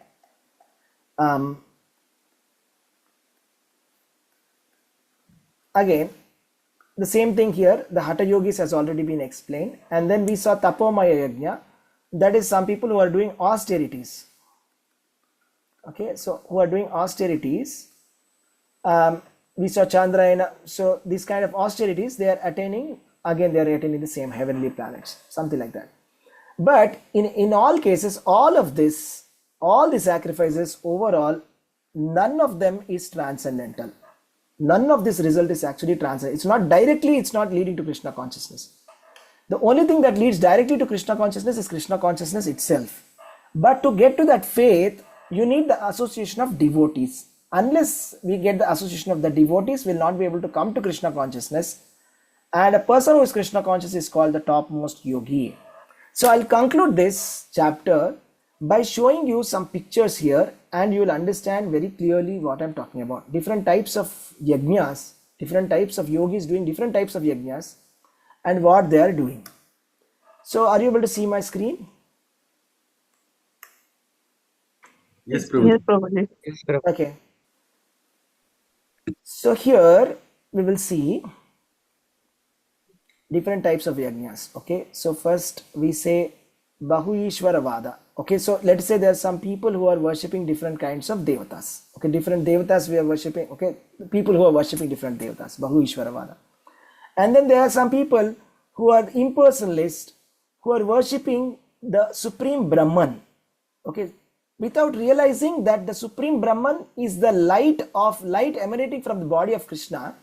Again, the same thing here, the Hatha Yogis has already been explained. And then we saw Tapomaya Yajna, that is some people who are doing austerities. Okay, so who are doing austerities. We saw Chandrayana, so these kind of austerities, they are attaining, again they are attaining the same heavenly planets, something like that. But in all cases, all the sacrifices overall, none of them is transcendental. None of this result is actually transcendental. It's not directly, it's not leading to Krishna consciousness. The only thing that leads directly to Krishna consciousness is Krishna consciousness itself. But to get to that faith, you need the association of devotees. Unless we get the association of the devotees, we will not be able to come to Krishna consciousness. And a person who is Krishna conscious is called the topmost yogi. So I'll conclude this chapter by showing you some pictures here, and you will understand very clearly what I'm talking about. Different types of yajnas, different types of yogis doing different types of yajnas and what they are doing. So are you able to see my screen? Yes, Prabhu. Yes, Prabhu. Okay. So here we will see different types of yajnas. Okay, so first we say Bahuishvara Vada. Okay, so let's say there are some people who are worshipping different kinds of devatas. Okay, different devatas we are worshipping. Okay, people who are worshipping different devatas, Bahuishvara Vada. And then there are some people who are impersonalist, who are worshipping the Supreme Brahman. Okay, without realizing that the Supreme Brahman is the light emanating from the body of Krishna,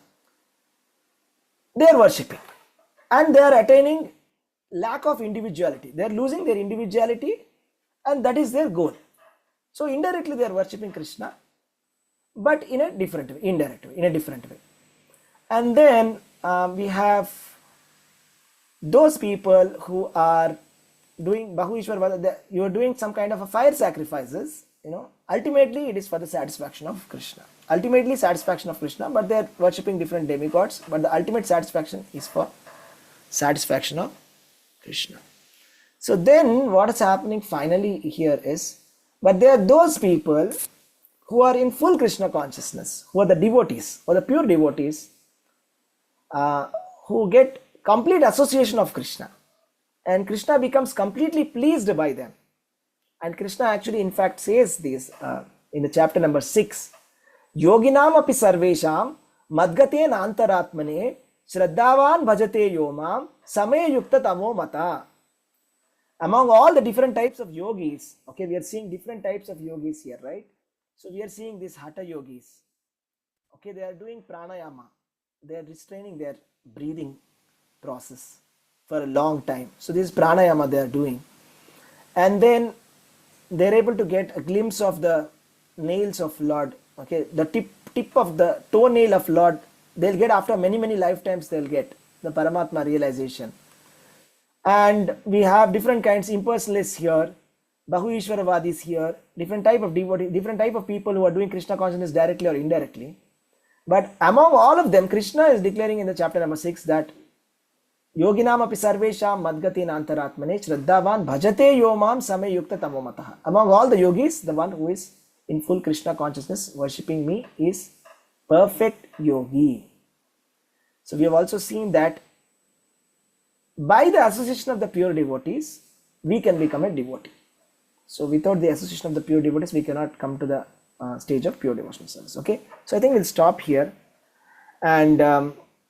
they are worshipping. And they are attaining lack of individuality. They are losing their individuality, and that is their goal. So indirectly they are worshipping Krishna, but in a different way, indirect way, in a different way. And then we have those people who are doing Bahuishwar, you are doing some kind of a fire sacrifices, ultimately it is for the satisfaction of Krishna. Ultimately satisfaction of Krishna, but they are worshipping different demigods, but the ultimate satisfaction is for satisfaction of Krishna. So then what is happening finally here is, but there are those people who are in full Krishna consciousness, who are the devotees, or the pure devotees, who get complete association of Krishna, and Krishna becomes completely pleased by them. And Krishna actually in fact says this in the chapter number 6, Yoginam api sarvesham madgate nantaratmane Shraddhavan bhajate yomam same yukta tamo mata. Among all the different types of yogis, okay, we are seeing different types of yogis here, right? So we are seeing these hatha yogis. Okay, they are doing pranayama. They are restraining their breathing process for a long time. So this is pranayama they are doing. And then they are able to get a glimpse of the nails of Lord. Okay, the tip of the toenail of Lord, they'll get after many lifetimes, they'll get the Paramatma realization. And we have different kinds, impersonalists here, Bahuishwaravadis here, different type of devotee, different type of people who are doing Krishna consciousness directly or indirectly. But among all of them, Krishna is declaring in the chapter number 6 that Yoginam api sarvesham madgati nantaratmane shraddhavan bhajate yomam same yukta tamomataha. Among all the yogis, the one who is in full Krishna consciousness worshipping me is perfect yogi. So we have also seen that by the association of the pure devotees, we can become a devotee. So without the association of the pure devotees, we cannot come to the stage of pure devotional service. Okay, so I think we'll stop here, and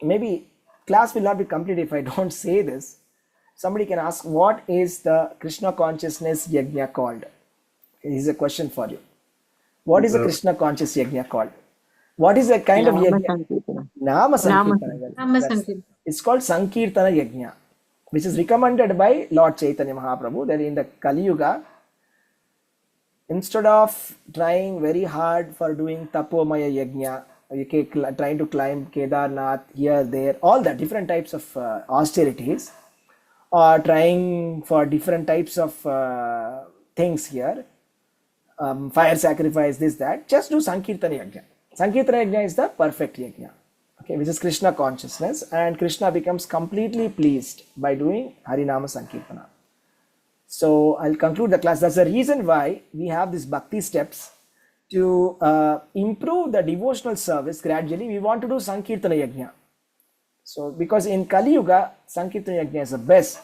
maybe class will not be complete if I don't say this. Somebody can ask, what is the Krishna consciousness yajna called? This is a question for you. What is the Krishna conscious yajna called? What is the kind of Nama yajna? Sankirtana. Nama Nama Sankirtana. Nama That's- Sankirtana. It's called Sankirtana Yajna, which is recommended by Lord Chaitanya Mahaprabhu, that in the Kali Yuga, instead of trying very hard for doing Tapomaya Yajna, trying to climb Kedarnath here, there, all the different types of austerities, or trying for different types of things here, fire sacrifice, this, that, just do Sankirtana Yajna. Sankirtana Yajna is the perfect Yajna, okay, which is Krishna consciousness, and Krishna becomes completely pleased by doing Harinama Sankirtana. So I'll conclude the class. That's the reason why we have these bhakti steps to improve the devotional service gradually. We want to do Sankirtana Yajna. So because in Kali Yuga, Sankirtana Yajna is the best.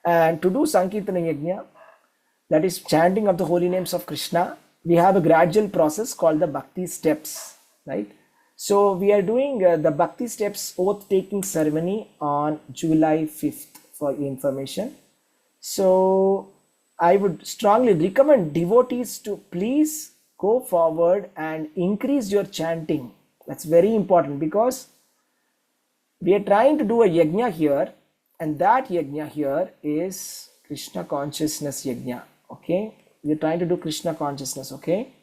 And to do Sankirtana Yajna, that is chanting of the holy names of Krishna, we have a gradual process called the bhakti steps, right? So we are doing the bhakti steps oath taking ceremony on July 5th for your information. So I would strongly recommend devotees to please go forward and increase your chanting. That's very important, because we are trying to do a yajna here, and that yajna here is Krishna consciousness yajna. Okay, we are trying to do Krishna consciousness. Okay,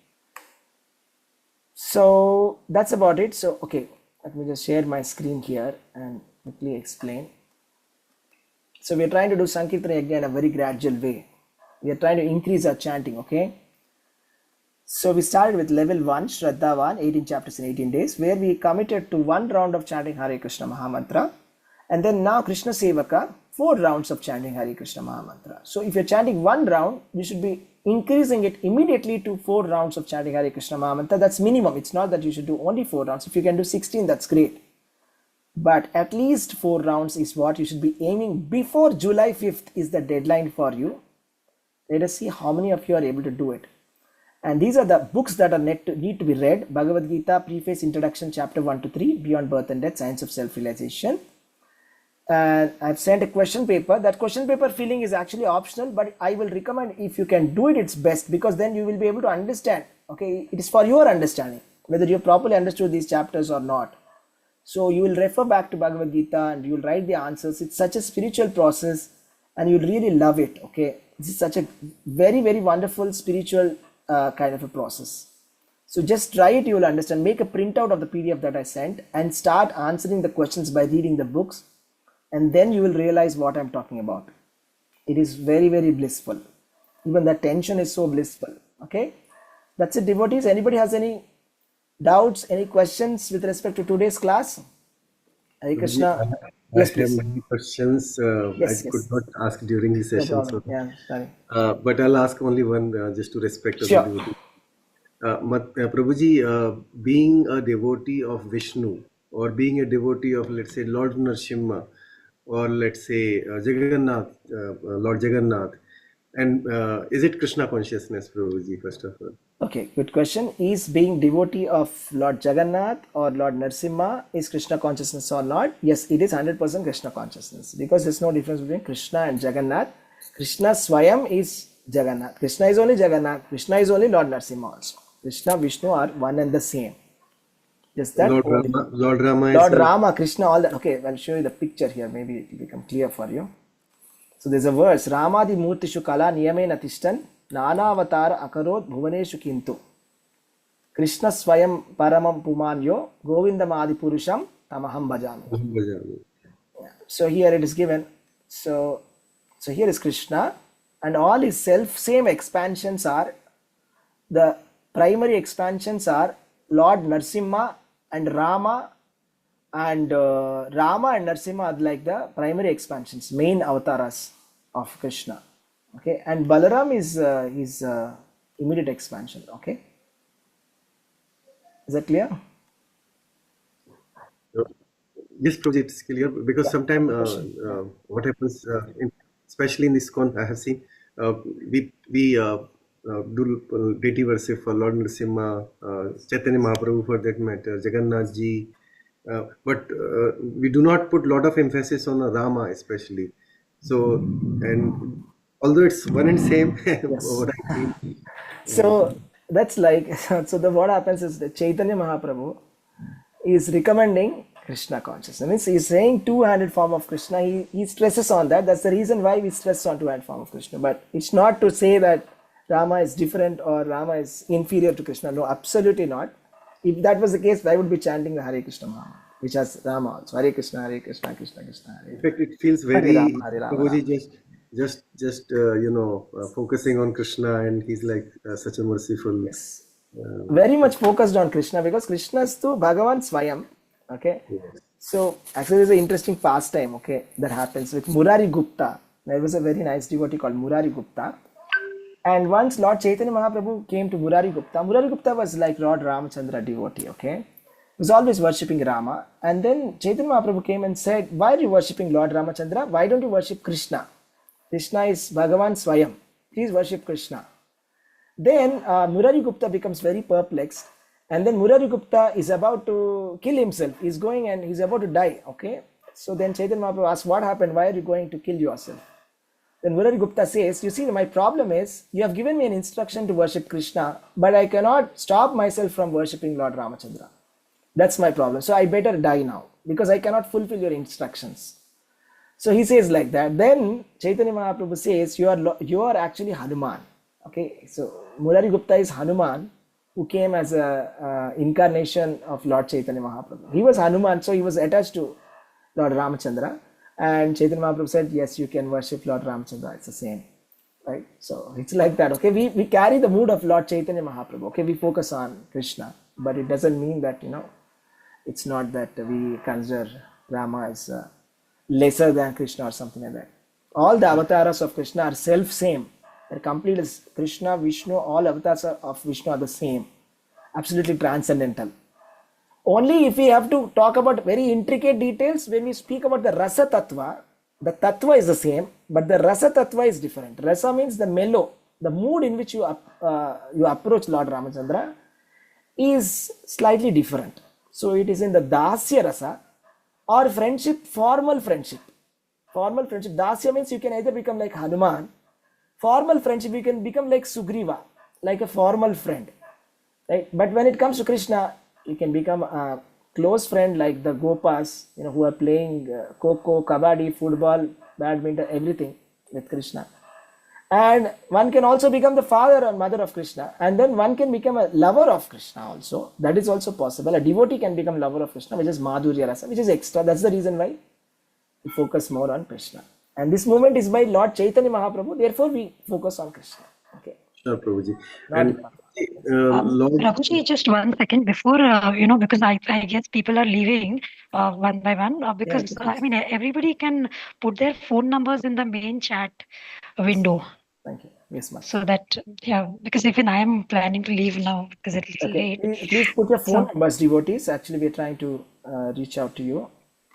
so that's about it. So okay, let me just share my screen here and quickly explain. So we are trying to do Sankirtana Yajna in a very gradual way. We are trying to increase our chanting, okay? So we started with level 1, Shraddhavan, 18 chapters in 18 days, where we committed to 1 round of chanting Hare Krishna Mahamantra. And then now Krishna Sevaka, 4 rounds of chanting Hare Krishna Mahamantra. So if you're chanting 1 round, you should be increasing it immediately to 4 rounds of chanting Hare Krishna Mahamantra. That's minimum. It's not that you should do only 4 rounds. If you can do 16, that's great. But at least 4 rounds is what you should be aiming. Before July 5th is the deadline for you. Let us see how many of you are able to do it. And these are the books that are need to be read. Bhagavad Gita, Preface, Introduction, Chapter 1 to 3, Beyond Birth and Death, Science of Self-Realization. And I've sent a question paper. That question paper filling is actually optional, but I will recommend, if you can do it, it's best, because then you will be able to understand. Okay, it is for your understanding, whether you properly understood these chapters or not. So you will refer back to Bhagavad Gita and you will write the answers. It's such a spiritual process and you'll really love it. Okay, this is such a very, very wonderful spiritual kind of a process. So just try it, you will understand. Make a printout of the PDF that I sent and start answering the questions by reading the books, and then you will realize what I'm talking about. It is very, very blissful. Even the tension is so blissful. Okay, that's it, devotees. Anybody has any doubts, any questions with respect to today's class? Hare Krishna. I Yes, have please. many questions Yes, I could yes. not ask during the No session. problem. So, Yeah, sorry. but I'll ask only one just to respect other Sure. devotees. Prabhuji, being a devotee of Vishnu, or being a devotee of, let's say, Lord Nrsimha, or let's say Jagannath, Lord Jagannath, and is it Krishna consciousness, Prabhuji, first of all? Okay, good question. Is being devotee of Lord Jagannath or Lord Narsimha is Krishna consciousness or not? Yes, it is 100% Krishna consciousness, because there's no difference between Krishna and Jagannath. Krishna Swayam is Jagannath. Krishna is only Jagannath. Krishna is only Lord Narsimha also. Krishna, Vishnu are one and the same. Just that only. Lord Rama is Lord Rama, Krishna, all that. Okay, I'll show you the picture here. Maybe it will become clear for you. So there's a verse, Ramadi Murtishu Kala Niyame Natistan Nanavatara Akarod Bhuvaneshu Kintu Krishna Swayam Paramam Pumanyo Govindamadi Purusham Tamaham Bhajami. Bhajami. So here it is given. So So here is Krishna, and all his same expansions are, the primary expansions are Lord Narsimha and Rama, and Rama and Narsimha are like the primary expansions, main avatars of Krishna. Okay, and Balaram is his immediate expansion. Okay, is that clear? Yes, project is clear because sometimes what happens, especially in this con, I have seen we do deity worship for Lord Nrsimha, Chaitanya Mahaprabhu for that matter, Jagannath Ji, but we do not put lot of emphasis on Rama especially. So, and although it's one and same, what I feel. So that's like so. What happens is that Chaitanya Mahaprabhu is recommending Krishna consciousness. Means he's saying two-handed form of Krishna. He stresses on that. That's the reason why we stress on two-handed form of Krishna. But it's not to say that Rama is different or Rama is inferior to Krishna. No, absolutely not. If that was the case, I would be chanting the Hare Krishna Maha, which has Rama also. Hare Krishna, Krishna Krishna, Hare. In fact, it feels Hare very Rama, Hare Rama, Prabhuji just focusing on Krishna, and he's like such a merciful. Yes. Very much focused on Krishna, because Krishna is to Bhagavan Swayam. Okay. Yes. So actually there's an interesting pastime, okay, that happens with Murari Gupta. There was a very nice devotee called Murari Gupta. And once Lord Chaitanya Mahaprabhu came to Murari Gupta was like Lord Ramachandra devotee, okay. He was always worshipping Rama. And then Chaitanya Mahaprabhu came and said, why are you worshipping Lord Ramachandra? Why don't you worship Krishna? Krishna is Bhagavan Swayam. Please worship Krishna. Then Murari Gupta becomes very perplexed, and then Murari Gupta is about to kill himself. He's going and he's about to die. Okay. So then Chaitanya Mahaprabhu asks, what happened? Why are you going to kill yourself? Then Murari Gupta says, you see, my problem is you have given me an instruction to worship Krishna, but I cannot stop myself from worshipping Lord Ramachandra. That's my problem. So I better die now because I cannot fulfill your instructions. So he says like that. Then Chaitanya Mahaprabhu says, you are actually Hanuman. Okay, so Murari Gupta is Hanuman, who came as a incarnation of Lord Chaitanya Mahaprabhu. He was Hanuman, so he was attached to Lord Ramachandra. And Chaitanya Mahaprabhu said, yes, you can worship Lord Ramachandra. It's the same, right? So it's like that. Okay, we carry the mood of Lord Chaitanya Mahaprabhu. Okay, we focus on Krishna, but it doesn't mean that, it's not that we consider Rama as lesser than Krishna or something like that. All the avatars of Krishna are self-same. They're complete as Krishna, Vishnu, all avatars of Vishnu are the same. Absolutely transcendental. Only if we have to talk about very intricate details, when we speak about the Rasa Tattva, the Tattva is the same, but the Rasa Tattva is different. Rasa means the mellow, the mood in which you approach Lord Ramachandra is slightly different. So it is in the Dasya Rasa or friendship, formal friendship. Formal friendship, Dasya means you can either become like Hanuman. Formal friendship, you can become like Sugriva, like a formal friend, right? But when it comes to Krishna, you can become a close friend like the Gopas, who are playing Kho-Kho, Kabaddi, football, badminton, everything with Krishna. And one can also become the father or mother of Krishna, and then one can become a lover of Krishna also. That is also possible. A devotee can become lover of Krishna, which is Madhurya Rasa, which is extra. That's the reason why we focus more on Krishna. And this movement is by Lord Chaitanya Mahaprabhu, therefore we focus on Krishna. Okay. Sure, Prabhuji. Not And Lord, Prabhuji, just 1 second before, because I guess people are leaving one by one, because everybody can put their phone numbers in the main chat window. Thank you. Yes, ma'am. So that, because even I am planning to leave now because it's Okay. late. Please put your phone So- numbers, devotees. Actually, we are trying to reach out to you.